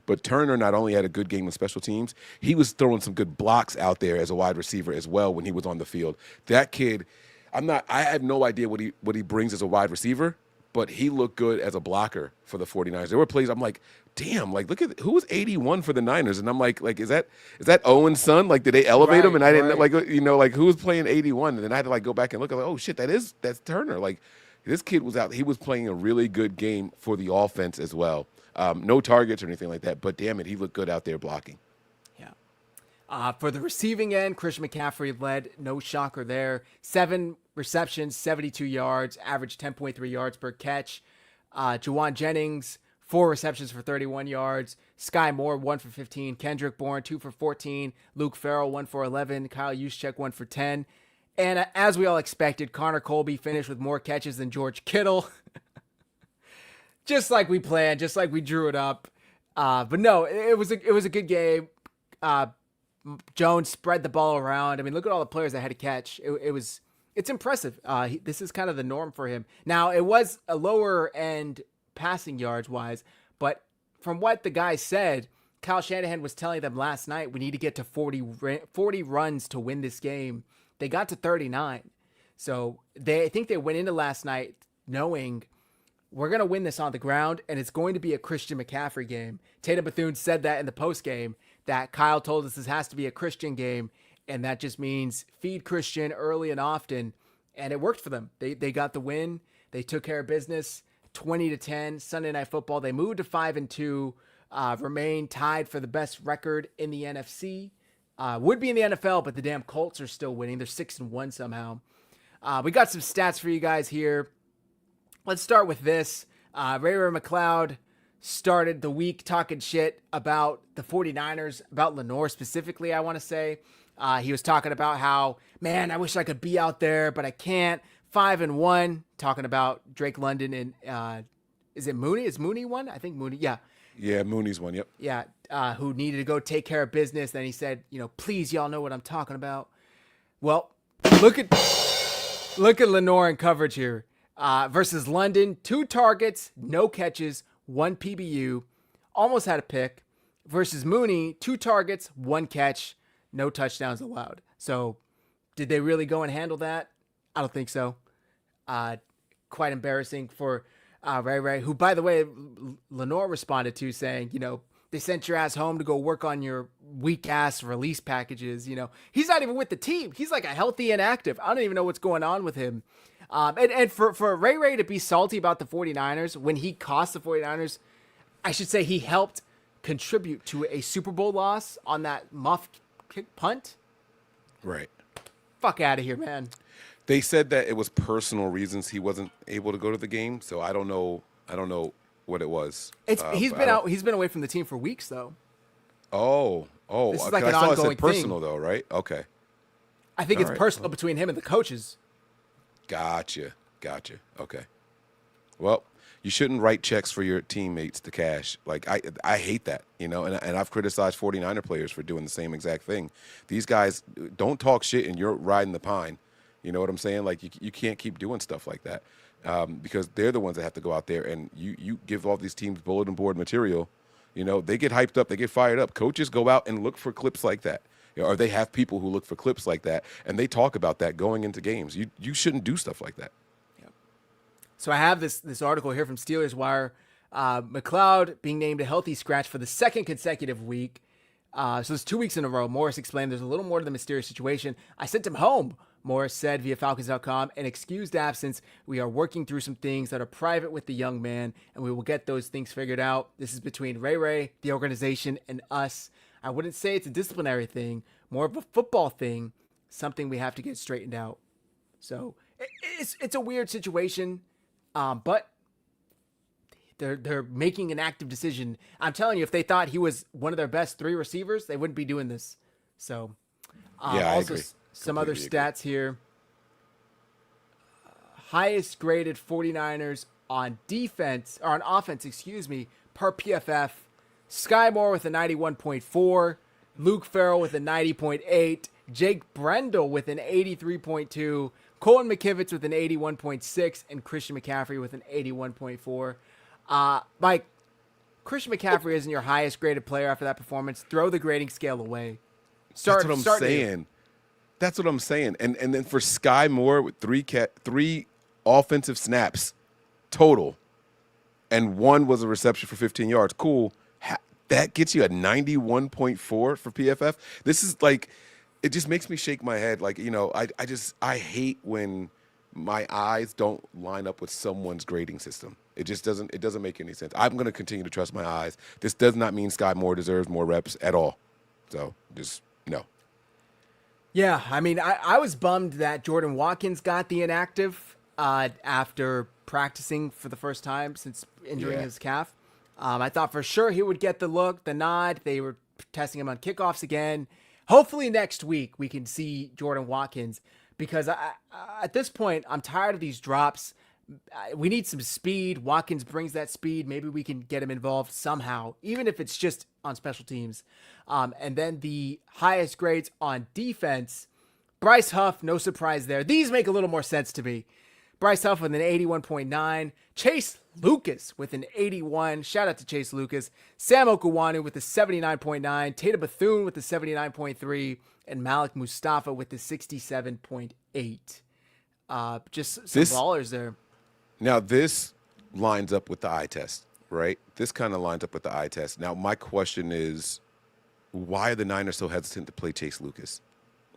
But Turner not only had a good game with special teams, he was throwing some good blocks out there as a wide receiver as well when he was on the field. That kid, I have no idea what he brings as a wide receiver, but he looked good as a blocker for the 49ers. There were plays I'm like, damn, like look at who was 81 for the Niners, and I'm like is that Owen's son? Like did they elevate him? And I didn't like who was playing 81, and then I had to like go back and look. I'm like, oh shit, that's Turner. Like this kid was out. He was playing a really good game for the offense as well. No targets or anything like that, but damn it, he looked good out there blocking. Yeah. For the receiving end, Christian McCaffrey led. No shocker there. 7 receptions, 72 yards, average 10.3 yards per catch. Juwan Jennings, 4 receptions for 31 yards. Sky Moore, 1 for 15. Kendrick Bourne, 2 for 14. Luke Farrell, 1 for 11. Kyle Juszczyk, 1 for 10. And as we all expected, Connor Colby finished with more catches than George Kittle. Just like we planned, just like we drew it up. But no, it was a good game. Jones spread the ball around. I mean, look at all the players that had to catch. It's impressive. This is kind of the norm for him. Now, it was a lower end passing yards wise, but from what the guys said, Kyle Shanahan was telling them last night, we need to get to 40 runs to win this game. They got to 39. So I think they went into last night knowing we're going to win this on the ground, and it's going to be a Christian McCaffrey game. Tatum Bethune said that in the postgame, that Kyle told us this has to be a Christian game, and that just means feed Christian early and often, and it worked for them. They got the win. They took care of business, 20-10, Sunday Night Football. They moved to 5-2, remain tied for the best record in the NFC. Would be in the NFL, but the damn Colts are still winning. They're 6-1 somehow. We got some stats for you guys here. Let's start with this. Ray McCloud started the week talking shit about the 49ers, about Lenore specifically, I want to say. He was talking about how, man, I wish I could be out there, but I can't. 5-1, talking about Drake London and, is it Mooney? Is Mooney one? I think Mooney, yeah. Yeah, Mooney's one, yep. Yeah, who needed to go take care of business. Then he said, please, y'all know what I'm talking about. Well, look at Lenore in coverage here. Versus London, 2 targets, no catches, 1 PBU, almost had a pick. Versus Mooney, 2 targets, 1 catch, no touchdowns allowed. So, did they really go and handle that? I don't think so. Quite embarrassing for Ray, who, by the way, Lenore responded to saying, they sent your ass home to go work on your weak ass release packages. He's not even with the team. He's like a healthy inactive. I don't even know what's going on with him. And for Ray to be salty about the 49ers when he cost the 49ers, I should say he helped contribute to a Super Bowl loss on that muffed kick punt. Right. Fuck out of here, man. They said that it was personal reasons he wasn't able to go to the game, so I don't know what it was. He's been out. He's been away from the team for weeks, though. Oh. This is like I an saw it ongoing said personal thing. though, right? Okay. I think it's All right. personal between him and the coaches. Gotcha. Okay. Well, you shouldn't write checks for your teammates to cash. Like I hate that, and I've criticized 49er players for doing the same exact thing. These guys don't talk shit and you're riding the pine. You know what I'm saying? Like you can't keep doing stuff like that because they're the ones that have to go out there and you give all these teams bulletin board material. They get hyped up, they get fired up. Coaches go out and look for clips like that. Or they have people who look for clips like that, and they talk about that going into games. You shouldn't do stuff like that. Yep. So I have this article here from Steelers Wire. McLeod being named a healthy scratch for the second consecutive week. So it's 2 weeks in a row. Morris explained there's a little more to the mysterious situation. I sent him home, Morris said via Falcons.com, an excused absence. We are working through some things that are private with the young man, and we will get those things figured out. This is between Ray, the organization, and us. I wouldn't say it's a disciplinary thing, more of a football thing, something we have to get straightened out. So it's a weird situation, but they're making an active decision. I'm telling you, if they thought he was one of their best 3 receivers, they wouldn't be doing this. So Yeah, I also agree. some other Completely stats here. Highest graded 49ers on defense, or on offense, per PFF. Sky Moore with a 91.4, Luke Farrell with a 90.8, Jake Brendel with an 83.2, Colton McKivitz with an 81.6, and Christian McCaffrey with an 81.4. Mike, Christian McCaffrey isn't your highest graded player after that performance. Throw the grading scale away. That's what I'm saying. That's what I'm saying. And then for Sky Moore with three offensive snaps total, and 1 was a reception for 15 yards. Cool. That gets you a 91.4 for PFF. This is like, it just makes me shake my head. Like, I hate when my eyes don't line up with someone's grading system. It just doesn't make any sense. I'm going to continue to trust my eyes. This does not mean Sky Moore deserves more reps at all. So just no. Yeah, I mean, I was bummed that Jordan Watkins got the inactive after practicing for the first time since injuring his calf. I thought for sure he would get the look, the nod. They were testing him on kickoffs again. Hopefully next week we can see Jordan Watkins because at this point, I'm tired of these drops. We need some speed. Watkins brings that speed. Maybe we can get him involved somehow, even if it's just on special teams. And then the highest grades on defense, Bryce Huff, no surprise there. These make a little more sense to me. Bryce Huff with an 81.9. Chase Lucas with an 81. Shout out to Chase Lucas. Sam Okuwanu with a 79.9. Tatum Bethune with a 79.3. And Malik Mustafa with the 67.8. Just some ballers there. Now, this lines up with the eye test, right? This kind of lines up with the eye test. Now, my question is, why are the Niners so hesitant to play Chase Lucas?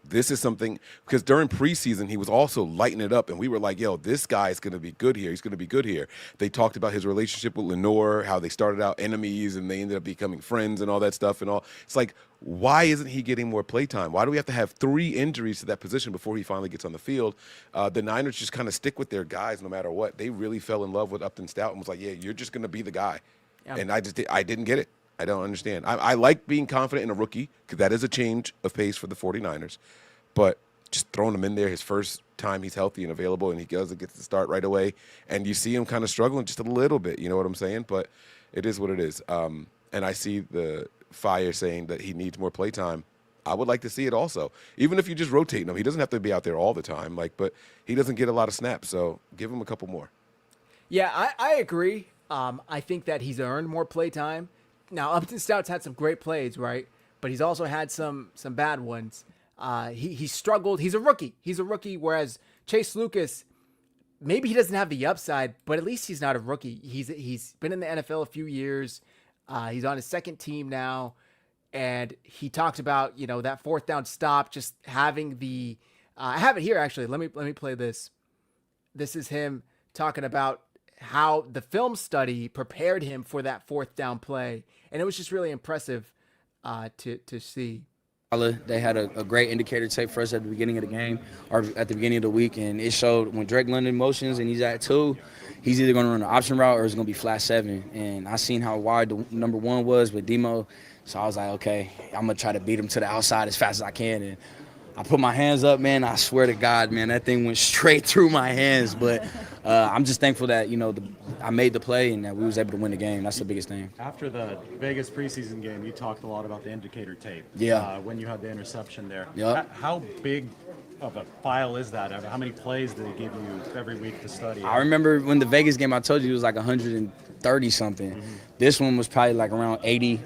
This is something, because during preseason, he was also lighting it up, and we were like, yo, this guy is going to be good here. He's going to be good here. They talked about his relationship with Lenore, how they started out enemies, and they ended up becoming friends and all that stuff and all. It's like, why isn't he getting more playtime? Why do we have to have 3 injuries to that position before he finally gets on the field? The Niners just kind of stick with their guys no matter what. They really fell in love with Upton Stout and was like, yeah, you're just going to be the guy. Yeah. And I didn't get it. I don't understand. I like being confident in a rookie because that is a change of pace for the 49ers. But just throwing him in there his first time he's healthy and available and he gets to start right away. And you see him kind of struggling just a little bit. You know what I'm saying? But it is what it is. And I see the Fire saying that he needs more playtime. I would like to see it also. Even if you're just rotating him. He doesn't have to be out there all the time. But he doesn't get a lot of snaps. So give him a couple more. Yeah, I agree. I think that he's earned more playtime. Now, Upton Stout's had some great plays, right? But he's also had some bad ones. He struggled. He's a rookie. Whereas Chase Lucas, maybe he doesn't have the upside, but at least he's not a rookie. He's been in the NFL a few years. He's on his second team now. And he talked about, that 4th down stop, just having I have it here, actually. Let me play this. this is him talking about how the film study prepared him for that fourth down play. And it was just really impressive to see. They had a great indicator tape for us at the beginning of the game or at the beginning of the week, and it showed when Drake London motions and he's at 2, he's either going to run an option route or it's going to be flat 7. And I seen how wide the number 1 was with Demo, so I was like, okay, I'm going to try to beat him to the outside as fast as I can. And I put my hands up, man. I swear to God, man, that thing went straight through my hands. But I'm just thankful that, I made the play and that we was able to win the game. That's the biggest thing. After the Vegas preseason game, you talked a lot about the indicator tape. Yeah. When you had the interception there. Yep. How big of a file is that? How many plays did they give you every week to study? I remember when the Vegas game, I told you it was like 130 something. Mm-hmm. This one was probably like around 80.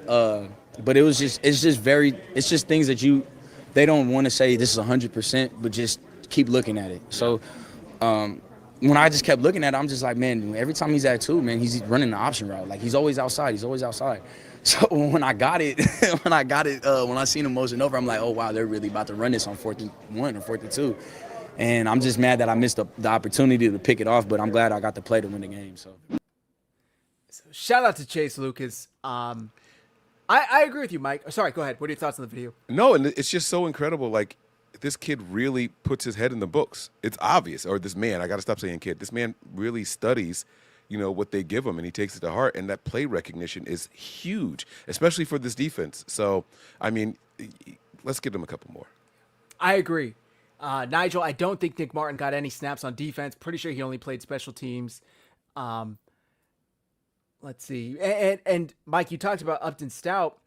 But it's just things that they don't want to say this is 100%, but just keep looking at it. So when I just kept looking at it, I'm just like, man, every time he's at 2, man, he's running the option route. Like, he's always outside. So when I got it, when I seen him motion over, I'm like, oh, wow, they're really about to run this on 4th and 1 or 4th and 2. And I'm just mad that I missed the opportunity to pick it off, but I'm glad I got the play to win the game. So shout out to Chase Lucas. I agree with you, Mike. Sorry, go ahead. What are your thoughts on the video? No, and it's just so incredible. Like, this kid really puts his head in the books. It's obvious. Or this man, I got to stop saying kid. This man really studies, what they give him, and he takes it to heart. And that play recognition is huge, especially for this defense. So, I mean, let's give him a couple more. I agree. Nigel, I don't think Nick Martin got any snaps on defense. Pretty sure he only played special teams. Let's see. And Mike, you talked about Upton Stout.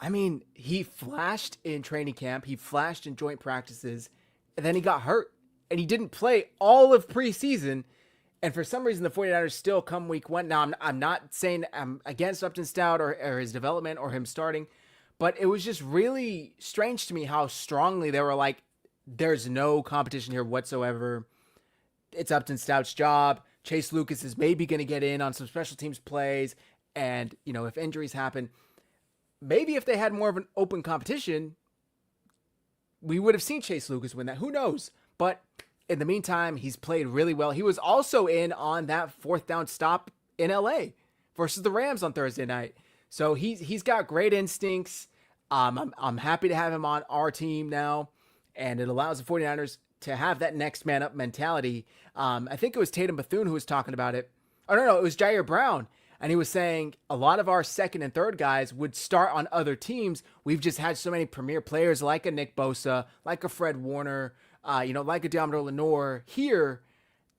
I mean, he flashed in training camp. He flashed in joint practices. And then he got hurt. And he didn't play all of preseason. And for some reason, the 49ers still come week 1. Now, I'm not saying I'm against Upton Stout or his development or him starting. But it was just really strange to me how strongly they were like, there's no competition here whatsoever. It's Upton Stout's job. Chase Lucas is maybe going to get in on some special teams plays. And, if injuries happen, maybe if they had more of an open competition, we would have seen Chase Lucas win that. Who knows? But in the meantime, he's played really well. He was also in on that 4th down stop in LA versus the Rams on Thursday night. So he's got great instincts. I'm happy to have him on our team now. And it allows the 49ers to have that next man up mentality. I think it was Tatum Bethune who was talking about it. Oh, no, it was Jair Brown. And he was saying a lot of our second and third guys would start on other teams. We've just had so many premier players like a Nick Bosa, like a Fred Warner, like a Deommodore Lenoir here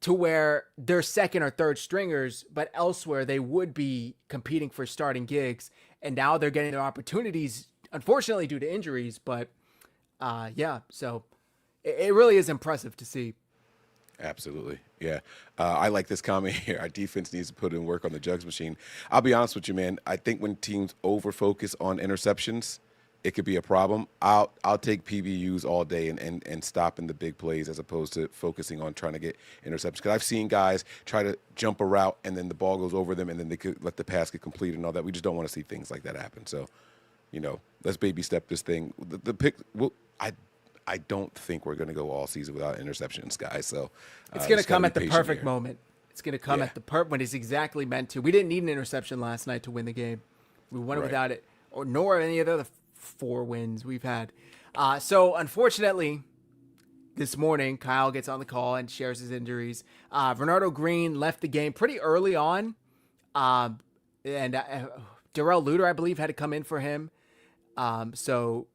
to where they're second or third stringers, but elsewhere they would be competing for starting gigs. And now they're getting their opportunities, unfortunately due to injuries. But so it really is impressive to see. Absolutely. Yeah. I like this comment here. Our defense needs to put in work on the jugs machine. I'll be honest with you, man. I think when teams over-focus on interceptions, it could be a problem. I'll take PBUs all day and stopping the big plays as opposed to focusing on trying to get interceptions. Because I've seen guys try to jump a route and then the ball goes over them and then they could let the pass get completed and all that. We just don't want to see things like that happen. So, let's baby step this thing. The pick, I don't think we're going to go all season without interceptions, guys. So it's going to come at the perfect here. moment. It's going to come at the when it's exactly meant to. We didn't need an interception last night to win the game. We won it without it, nor any of the other 4 wins we've had. So unfortunately, this morning Kyle gets on the call and shares his injuries. Bernardo Green left the game pretty early on, and Darrell Luter, I believe, had to come in for him. So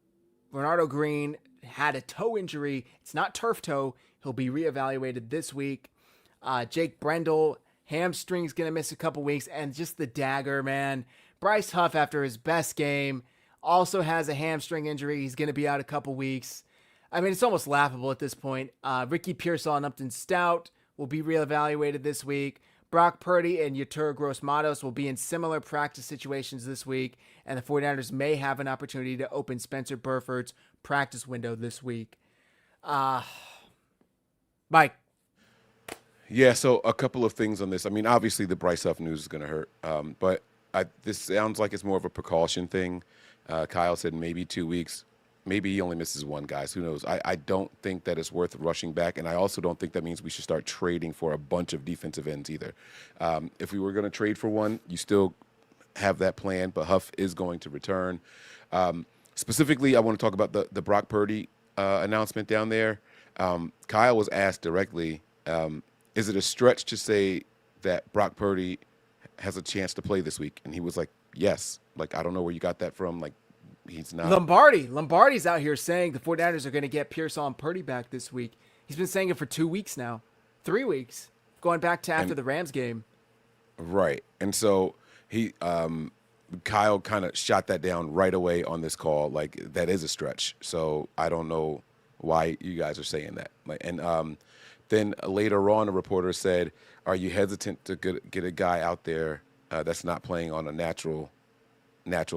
Bernardo Green had a toe injury. It's not turf toe. He'll be reevaluated this week. Jake Brendel, hamstring's going to miss a couple weeks. And just the dagger, man. Bryce Huff, after his best game, also has a hamstring injury. He's going to be out a couple weeks. I mean, it's almost laughable at this point. Ricky Pearsall and Upton Stout will be reevaluated this week. Brock Purdy and Yetur Gross-Matos will be in similar practice situations this week, and the 49ers may have an opportunity to open Spencer Burford's practice window this week. Mike. Yeah, so a couple of things on this. I mean, obviously the Bryce Huff news is going to hurt, but this sounds like it's more of a precaution thing. Kyle said maybe 2 weeks. Maybe he only misses one, guys. Who knows? I don't think that it's worth rushing back, and I also don't think that means we should start trading for a bunch of defensive ends either. If we were going to trade for one, you still have that plan, but Huff is going to return. Specifically, I want to talk about the Brock Purdy announcement down there. Kyle was asked directly, is it a stretch to say that Brock Purdy has a chance to play this week? And he was like, yes. Like, I don't know where you got that from. Like, he's not. Lombardi's out here saying the 49ers are going to get Pearsall and Purdy back this week. He's been saying it for 2 weeks now, 3 weeks, going back to after the Rams game. Right. And so Kyle kind of shot that down right away on this call. Like, that is a stretch. So I don't know why you guys are saying that. Like, and then later on, a reporter said, are you hesitant to get a guy out there that's not playing on a natural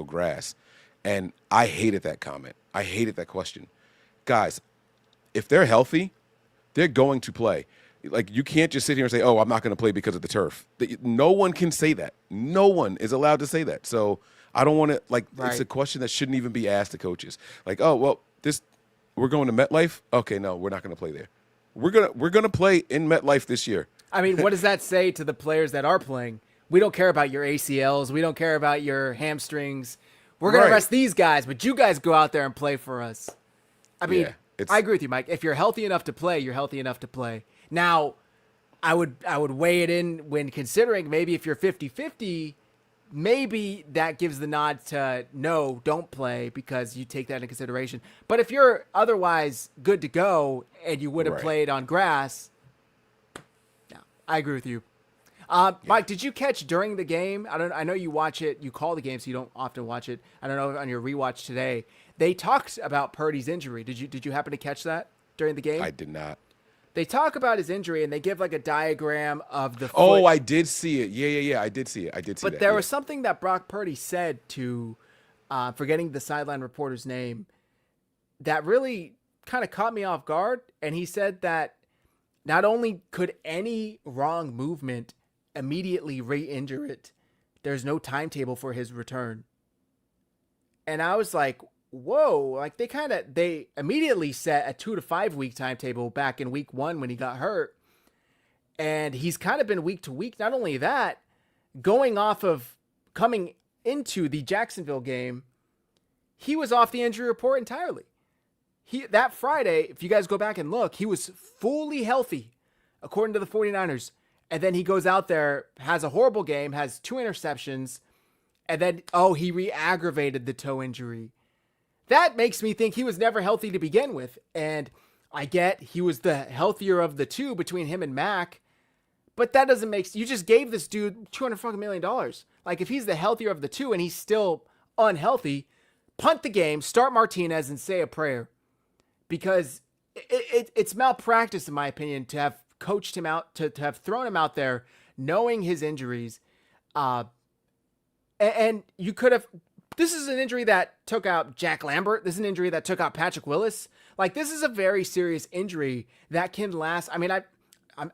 grass? And I hated that comment. I hated that question. Guys, if they're healthy, they're going to play. Like, you can't just sit here and say, oh, I'm not going to play because of the turf. No one can say that. No one is allowed to say that. So I don't want to, like, right. It's a question that shouldn't even be asked to coaches. Like, oh, well, we're going to MetLife? Okay, no, we're not going to play there. We're gonna play in MetLife this year. I mean, what does that say to the players that are playing? We don't care about your ACLs. We don't care about your hamstrings. We're going to rest these guys, but you guys go out there and play for us. I mean, I agree with you, Mike. If you're healthy enough to play, you're healthy enough to play. Now, I would weigh it in when considering maybe if you're 50-50, maybe that gives the nod to no, don't play because you take that into consideration. But if you're otherwise good to go and you would have played on grass, no, I agree with you. Mike, did you catch during the game? I know you watch it. You call the game, so you don't often watch it. I don't know on your rewatch today. They talked about Purdy's injury. Did you happen to catch that during the game? I did not. They talk about his injury and they give like a diagram of the foot. Oh, I did see it. Yeah. I did see it. But there was something that Brock Purdy said to, forgetting the sideline reporter's name, that really kind of caught me off guard. And he said that not only could any wrong movement immediately re-injure it, there's no timetable for his return. And I was like, whoa, like they immediately set a 2 to 5 week timetable back in week 1 when he got hurt. And he's kind of been week to week. Not only that, going off of coming into the Jacksonville game, he was off the injury report entirely. That Friday, if you guys go back and look, he was fully healthy, according to the 49ers. And then he goes out there, has a horrible game, has 2 interceptions, and then, he re-aggravated the toe injury. That makes me think he was never healthy to begin with. And I get he was the healthier of the two between him and Mac, but that doesn't make sense. You just gave this dude $200 million. Like, if he's the healthier of the two and he's still unhealthy, punt the game, start Martinez, and say a prayer. Because it's malpractice, in my opinion, to have coached him out, to have thrown him out there knowing his injuries. And you could have... This is an injury that took out Jack Lambert. This is an injury that took out Patrick Willis. Like, this is a very serious injury that can last. I mean,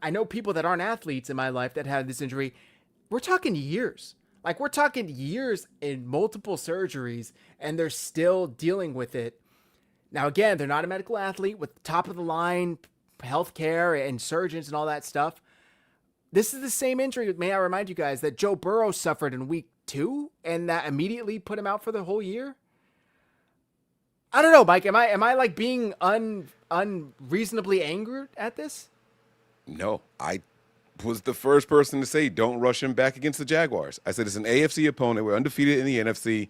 I know people that aren't athletes in my life that had this injury. We're talking years. Like, we're talking years in multiple surgeries, and they're still dealing with it. Now, again, they're not a medical athlete with top-of-the-line healthcare and surgeons and all that stuff. This is the same injury, may I remind you guys, that Joe Burrow suffered in week 2, and that immediately put him out for the whole year. I don't know, Mike. Am I like being unreasonably angered at this? No, I was the first person to say don't rush him back against the Jaguars. I said it's an AFC opponent. We're undefeated in the NFC.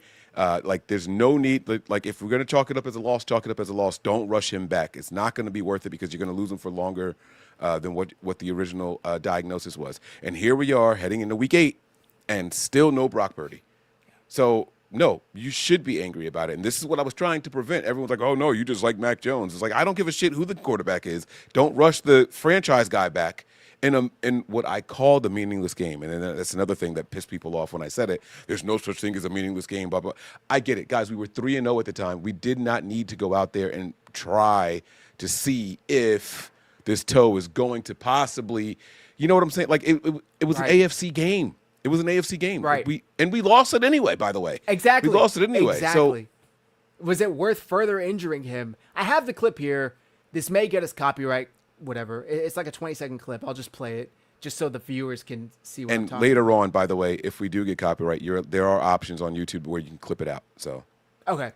Like, there's no need. Like, if we're going to chalk it up as a loss, chalk it up as a loss. Don't rush him back. It's not going to be worth it because you're going to lose him for longer than what the original diagnosis was. And here we are heading into week 8 and still no Brock Purdy. So, no, you should be angry about it. And this is what I was trying to prevent. Everyone's like, oh, no, you just like Mac Jones. It's like, I don't give a shit who the quarterback is. Don't rush the franchise guy back in what I call the meaningless game. And then that's another thing that pissed people off when I said it. There's no such thing as a meaningless game, blah, blah. I get it. Guys, we were 3-0 at the time. We did not need to go out there and try to see if this toe is going to possibly, you know what I'm saying? Like, it was an AFC game. It was an AFC game. Right. We lost it anyway, by the way. Exactly. We lost it anyway. Exactly. Was it worth further injuring him? I have the clip here. This may get us copyright, whatever. It's like a 20-second clip. I'll just play it just so the viewers can see what I'm And talking later about. on, by the way, if we do get copyright, there are options on YouTube where you can clip it out. So Okay.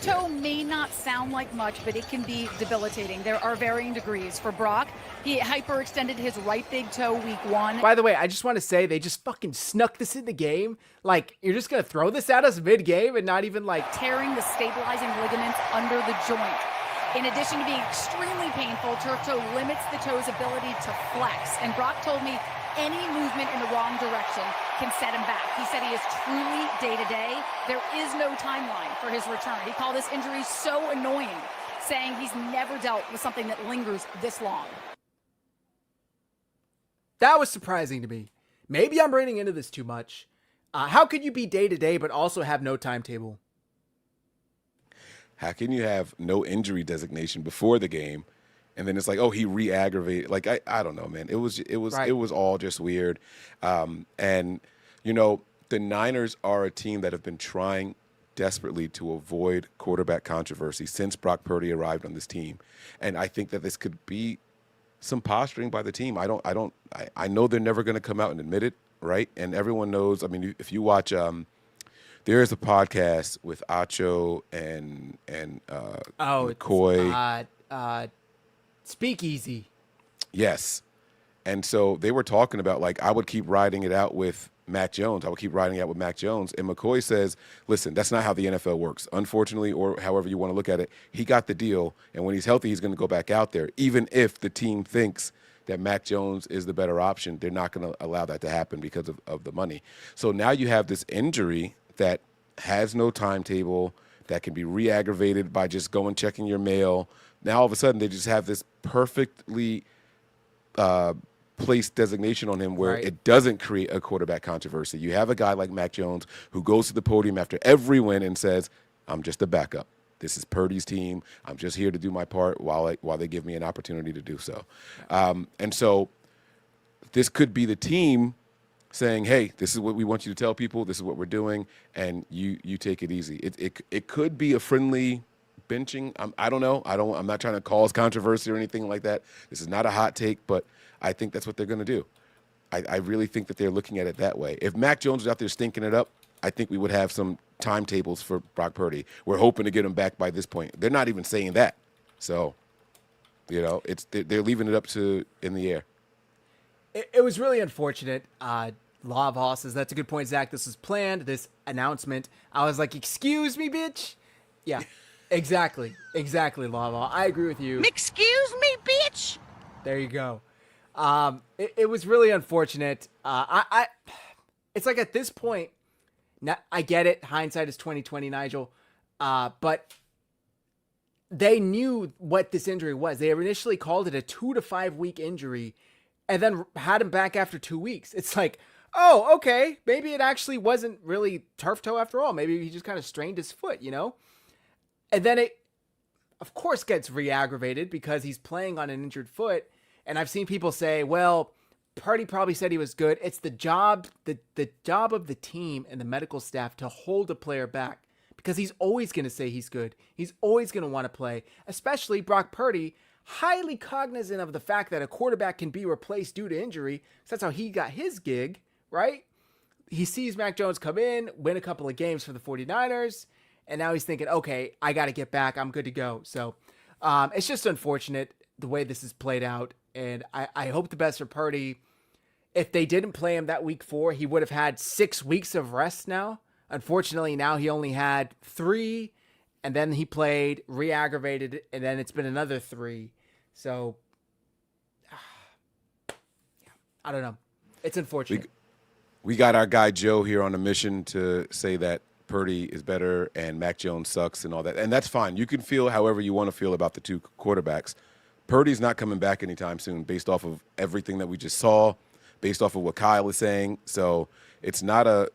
Toe may not sound like much, but it can be debilitating. There are varying degrees. For Brock, he hyperextended his right big toe week 1. By the way, I just want to say they just fucking snuck this in the game. Like, you're just going to throw this at us mid-game and not even like... Tearing the stabilizing ligaments under the joint. In addition to being extremely painful, turf toe limits the toe's ability to flex. And Brock told me any movement in the wrong direction can set him back. He said he is truly day-to-day. There is no timeline for his return. He called this injury so annoying, saying he's never dealt with something that lingers this long. That was surprising to me. Maybe I'm reading into this too much. How could you be day-to-day but also have no timetable? how can you have no injury designation before the game, and then it's like, oh, he re-aggravated? Like, I don't know, man. It was Right. it was all just weird. And you know, the Niners are a team that have been trying desperately to avoid quarterback controversy since Brock Purdy arrived on this team, and I think that this could be some posturing by the team. I know they're never going to come out and admit it, right? And everyone knows. I mean, if you watch, there is a podcast with Acho and McCoy. Speakeasy. Yes. And so they were talking about, like, I would keep riding it out with Mac Jones. And McCoy says, listen, that's not how the NFL works. Unfortunately, or however you want to look at it, he got the deal. And when he's healthy, he's going to go back out there. Even if the team thinks that Mac Jones is the better option, they're not going to allow that to happen because of the money. So now you have this injury that has no timetable, that can be re-aggravated by just going checking your mail. Now all of a sudden they just have this perfectly placed designation on him where Right. it doesn't create a quarterback controversy. You have a guy like Mac Jones who goes to the podium after every win and says, I'm just a backup. This is Purdy's team. I'm just here to do my part while they give me an opportunity to do so. And so this could be the team saying, hey, this is what we want you to tell people. This is what we're doing, and you take it easy. It could be a friendly benching. I don't know. I'm not trying to cause controversy or anything like that. This is not a hot take, but I think that's what they're going to do. I really think that they're looking at it that way. If Mac Jones was out there stinking it up, I think we would have some timetables for Brock Purdy. We're hoping to get him back by this point. They're not even saying that. So, you know, they're leaving it up to in the air. It was really unfortunate. Law of Haas says, that's a good point, Zach. This was planned, this announcement. I was like, excuse me, bitch? Yeah, exactly. Exactly, Law of Haas. I agree with you. Excuse me, bitch. There you go. It was really unfortunate. It's like at this point, I get it. Hindsight is 20/20, Nigel. But they knew what this injury was. They initially called it a 2 to 5 week injury and then had him back after 2 weeks. It's like, oh, okay. Maybe it actually wasn't really turf toe after all. Maybe he just kind of strained his foot, you know? And then it, of course, gets re-aggravated because he's playing on an injured foot. And I've seen people say, well, Purdy probably said he was good. It's the job of the team and the medical staff to hold a player back because he's always going to say he's good. He's always going to want to play, especially Brock Purdy, highly cognizant of the fact that a quarterback can be replaced due to injury. So that's how he got his gig, right? He sees Mac Jones come in, win a couple of games for the 49ers, and now he's thinking, okay, I got to get back. I'm good to go. So it's just unfortunate the way this is played out. And I hope the best for Purdy. If they didn't play him that week 4, he would have had 6 weeks of rest now. Unfortunately, now he only had 3, and then he played, re-aggravated, and then it's been another 3. So, I don't know. It's unfortunate. We got our guy Joe here on a mission to say that Purdy is better and Mac Jones sucks and all that. And that's fine. You can feel however you want to feel about the two quarterbacks. Purdy's not coming back anytime soon based off of everything that we just saw, based off of what Kyle is saying. So it's not a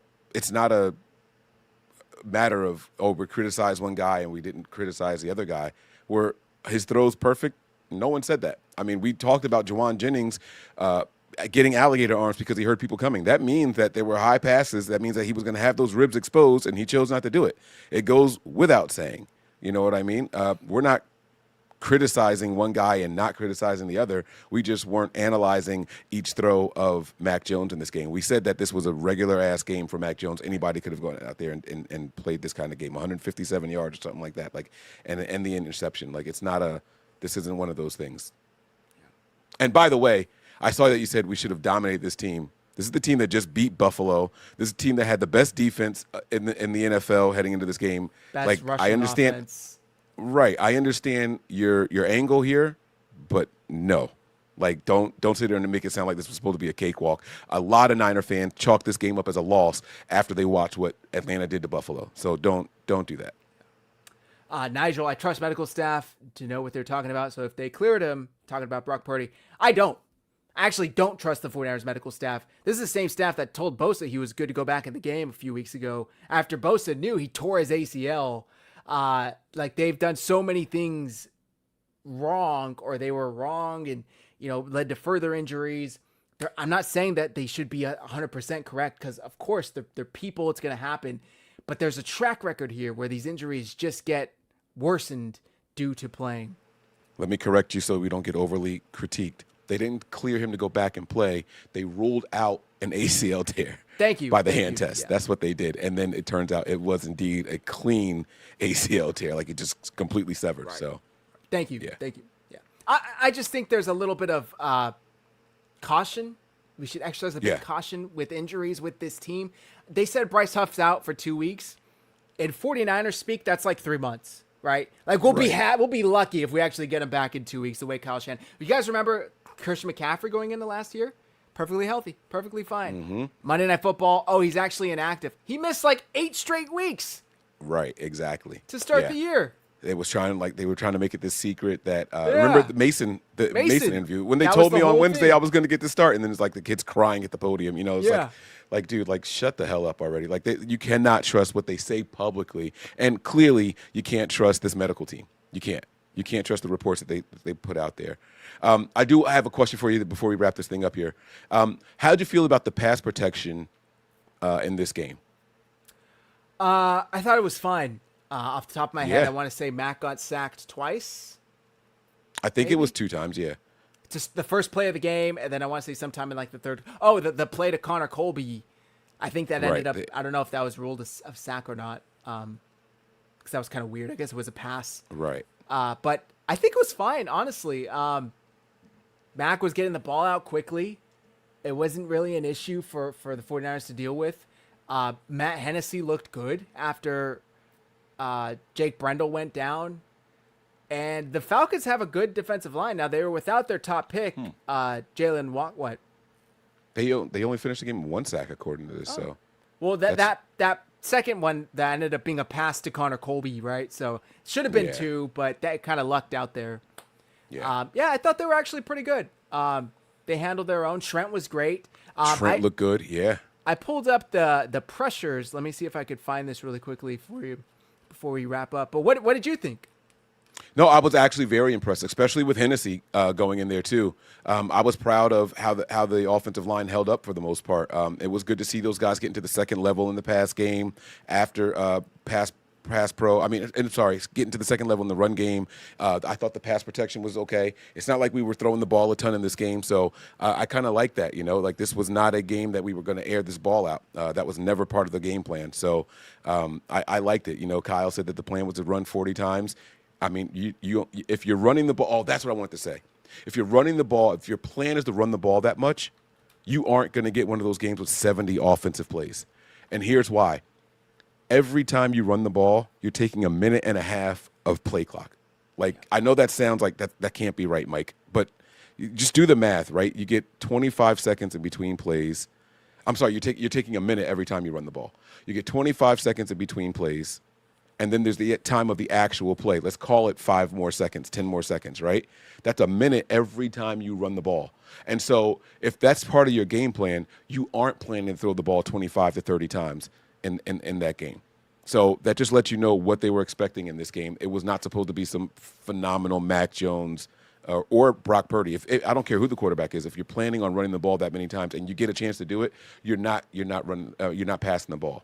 matter of, oh, we criticized one guy and we didn't criticize the other guy. Were his throws perfect? No one said that. I mean, we talked about Juwan Jennings getting alligator arms because he heard people coming. That means that there were high passes. That means that he was going to have those ribs exposed, and he chose not to do it. It goes without saying. You know what I mean? We're not criticizing one guy and not criticizing the other. We just weren't analyzing each throw of Mac Jones in this game. We said that this was a regular-ass game for Mac Jones. Anybody could have gone out there and played this kind of game, 157 yards or something like that, and the interception. This isn't one of those things. And by the way, I saw that you said we should have dominated this team. This is the team that just beat Buffalo. This is a team that had the best defense in the NFL heading into this game. Best rushing I understand. offense. Right, I understand your angle here, but no. Don't sit there and make it sound like this was supposed to be a cakewalk. A lot of Niner fans chalk this game up as a loss after they watch what Atlanta did to Buffalo. So don't do that. Nigel, I trust medical staff to know what they're talking about. So if they cleared him, talking about Brock Purdy, I don't. I actually don't trust the 49ers medical staff. This is the same staff that told Bosa he was good to go back in the game a few weeks ago after Bosa knew he tore his ACL. They've done so many things wrong, or they were wrong and, led to further injuries. I'm not saying that they should be 100% correct because, of course, they're people. It's going to happen. But there's a track record here where these injuries just get worsened due to playing. Let me correct you so we don't get overly critiqued. They didn't clear him to go back and play. They ruled out an ACL tear. Thank you. By the hand test. Yeah. That's what they did. And then it turns out it was indeed a clean ACL tear. It just completely severed. Right. So, Thank you. Yeah. Thank you. Yeah. I just think there's a little bit of caution. We should exercise a bit of caution with injuries with this team. They said Bryce Huff's out for 2 weeks. In 49ers speak, that's like 3 months, right? We'll be lucky if we actually get him back in 2 weeks, the way Kyle Shanahan. You guys remember Christian McCaffrey going into last year? Perfectly healthy, perfectly fine. Mm-hmm. Monday Night Football, he's actually inactive. He missed 8 straight weeks. Right, exactly. To start the year. They were trying to make it this secret that remember the Mason interview when they That told was me the on whole Wednesday thing. I was going to get to start, and then it's the kids crying at the podium. It's dude, shut the hell up already. You cannot trust what they say publicly, and clearly you can't trust this medical team. You can't trust the reports that they put out there. I do have a question for you before we wrap this thing up here. How did you feel about the pass protection in this game? I thought it was fine. Off the top of my head, I want to say Mac got sacked twice. I think it was 2 times, yeah. Just the first play of the game, and then I want to say sometime in the third. Oh, the play to Connor Colby. I think that ended up. I don't know if that was ruled a sack or not. Because that was kind of weird. I guess it was a pass. Right. But I think it was fine, honestly. Mac was getting the ball out quickly. It wasn't really an issue for the 49ers to deal with. Matt Hennessy looked good after Jake Brendel went down. And the Falcons have a good defensive line. Now, they were without their top pick, Jalen what? They only finished the game with 1 sack, according to this. So, well, that second one, that ended up being a pass to Connor Colby, right? So, it should have been 2, but that kind of lucked out there. Yeah. I thought they were actually pretty good. They handled their own. Trent was great. Trent looked good, yeah. I pulled up the pressures. Let me see if I could find this really quickly for you before we wrap up. But what did you think? No, I was actually very impressed, especially with Hennessy going in there too. I was proud of how the offensive line held up for the most part. It was good to see those guys get into the second level in the pass game after pass pro. Getting to the second level in the run game. I thought the pass protection was okay. It's not like we were throwing the ball a ton in this game, so I kind of like that. This was not a game that we were going to air this ball out. That was never part of the game plan. So I liked it. Kyle said that the plan was to run 40 times. If you're running the ball, that's what I wanted to say. If you're running the ball, if your plan is to run the ball that much, you aren't going to get one of those games with 70 offensive plays. And here's why. Every time you run the ball, you're taking 1.5 minutes of play clock. I know that sounds like that can't be right, Mike, but you just do the math, right? You get 25 seconds in between plays. I'm sorry, you're taking a minute every time you run the ball. You get 25 seconds in between plays. And then there's the time of the actual play. Let's call it 5 more seconds, 10 more seconds, right? That's a minute every time you run the ball. And so if that's part of your game plan, you aren't planning to throw the ball 25 to 30 times in that game. So that just lets you know what they were expecting in this game. It was not supposed to be some phenomenal Mac Jones or Brock Purdy. I don't care who the quarterback is, if you're planning on running the ball that many times and you get a chance to do it, you're not passing the ball.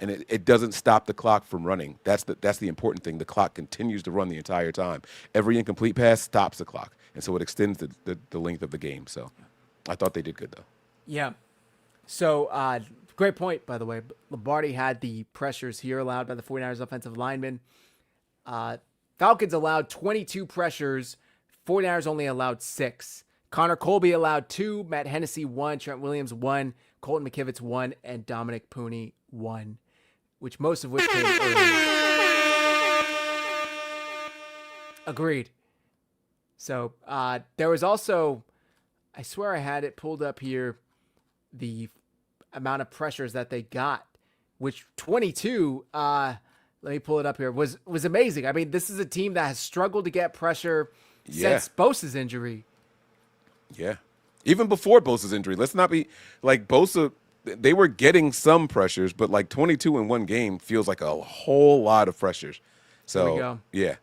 And it doesn't stop the clock from running. That's the important thing. The clock continues to run the entire time. Every incomplete pass stops the clock, and so it extends the length of the game. So I thought they did good, though. Yeah. So great point, by the way. Lombardi had the pressures here allowed by the 49ers offensive linemen. Falcons allowed 22 pressures. 49ers only allowed 6. Connor Colby allowed 2. Matt Hennessy 1. Trent Williams 1. Colton McKivitz 1. And Dominic Pooney 1. Which most of which came early. Agreed. So there was also, I swear I had it pulled up here, the amount of pressures that they got, which 22, let me pull it up here, was amazing. I mean, this is a team that has struggled to get pressure since Bosa's injury. Yeah. Even before Bosa's injury. Let's not be like Bosa. They were getting some pressures, but like 22 in one game feels like a whole lot of pressures. So, Here we go. Yeah.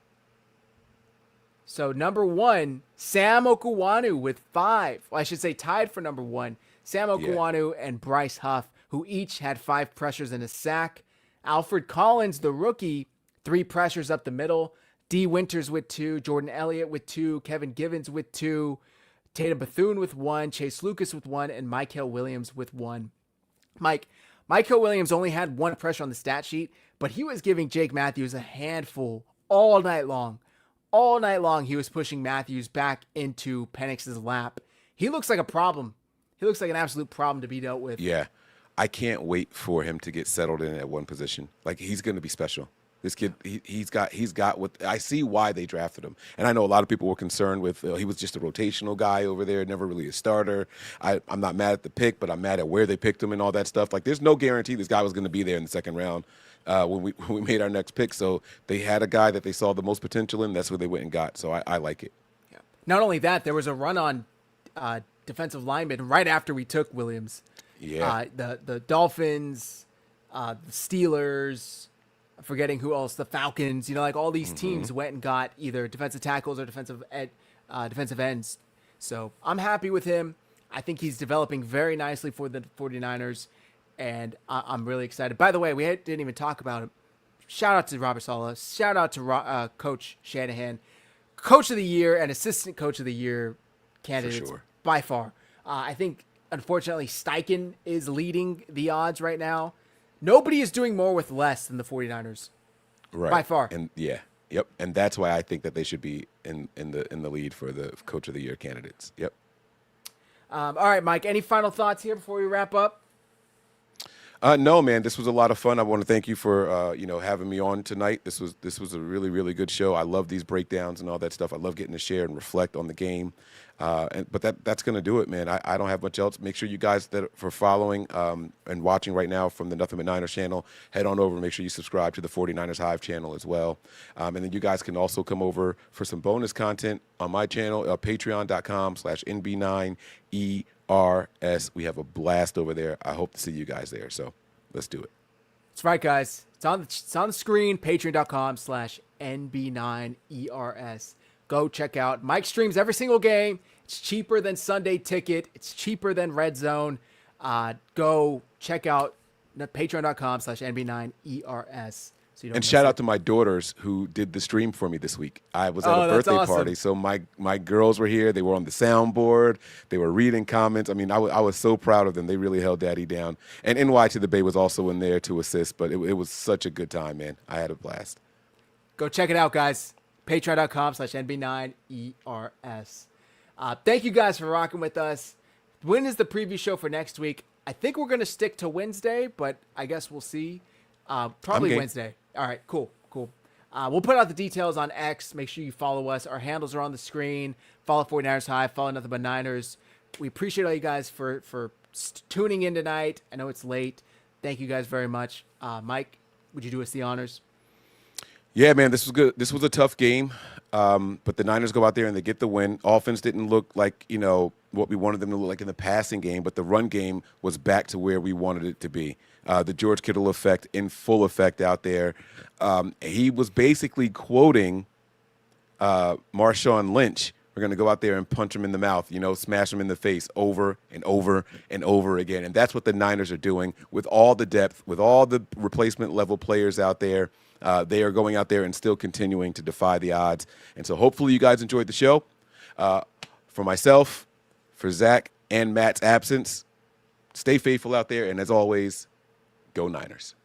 So number 1, Sam Okuwanu with 5. Well, I should say tied for number 1. Sam Okuwanu and Bryce Huff, who each had 5 pressures and a sack. Alfred Collins, the rookie, 3 pressures up the middle. D. Winters with 2. Jordan Elliott with 2. Kevin Givens with 2. Tatum Bethune with 1. Chase Lucas with 1. And Michael Williams with 1. Michael Williams only had 1 pressure on the stat sheet, but he was giving Jake Matthews a handful all night long. All night long, he was pushing Matthews back into Penix's lap. He looks like a problem. He looks like an absolute problem to be dealt with. Yeah. I can't wait for him to get settled in at one position. Like, he's going to be special. This kid, he's got what I see why they drafted him. And I know a lot of people were concerned with he was just a rotational guy over there, never really a starter. I'm not mad at the pick, but I'm mad at where they picked him and all that stuff. Like, there's no guarantee this guy was going to be there in the second round when we made our next pick. So they had a guy that they saw the most potential in. That's what they went and got. So I like it. Yeah. Not only that, there was a run on defensive lineman right after we took Williams. Yeah. The Dolphins, the Steelers. I'm forgetting who else, the Falcons, like all these teams went and got either defensive tackles or defensive ends. So I'm happy with him. I think he's developing very nicely for the 49ers, and I'm really excited. By the way, we didn't even talk about him. Shout out to Robert Saleh. Shout out to Coach Shanahan. Coach of the Year and Assistant Coach of the Year candidates by far. I think, unfortunately, Steichen is leading the odds right now. Nobody is doing more with less than the 49ers, right? By far. And yep. And that's why I think that they should be in the lead for the Coach of the Year candidates. Yep. All right, Mike. Any final thoughts here before we wrap up? No, man. This was a lot of fun. I want to thank you for having me on tonight. This was a really, really good show. I love these breakdowns and all that stuff. I love getting to share and reflect on the game. But that's going to do it, man. I don't have much else. Make sure you guys that for following and watching right now from the Nothing But Niners channel, head on over and make sure you subscribe to the 49ers Hive channel as well. And then you guys can also come over for some bonus content on my channel, patreon.com/NB9ERS. We have a blast over there. I hope to see you guys there. So let's do it. That's right, guys. It's on the screen, patreon.com/NB9ERS. Go check out. Mike streams every single game. It's cheaper than Sunday Ticket. It's cheaper than Red Zone. Go check out patreon.com/NB9ERS. So and shout out to my daughters who did the stream for me this week. I was at a birthday party, so my girls were here. They were on the soundboard. They were reading comments. I mean, I was so proud of them. They really held Daddy down. And NY to the Bay was also in there to assist, but it was such a good time, man. I had a blast. Go check it out, guys. Patreon.com/NB9ERS. Thank you guys for rocking with us. When is the preview show for next week? I think we're going to stick to Wednesday, but I guess we'll see. Probably Wednesday. All right, cool. We'll put out the details on X. Make sure you follow us. Our handles are on the screen. Follow 49ers Hive. Follow Nothing But Niners. We appreciate all you guys for tuning in tonight. I know it's late. Thank you guys very much. Mike, would you do us the honors? Yeah, man, this was good. This was a tough game, but the Niners go out there and they get the win. Offense didn't look like, what we wanted them to look like in the passing game, but the run game was back to where we wanted it to be. The George Kittle effect in full effect out there. He was basically quoting Marshawn Lynch, We're going to go out there and punch them in the mouth, smash them in the face over and over and over again. And that's what the Niners are doing with all the depth, with all the replacement level players out there. They are going out there and still continuing to defy the odds. And so hopefully you guys enjoyed the show. For myself, for Zach and Matt's absence, stay faithful out there. And as always, go Niners.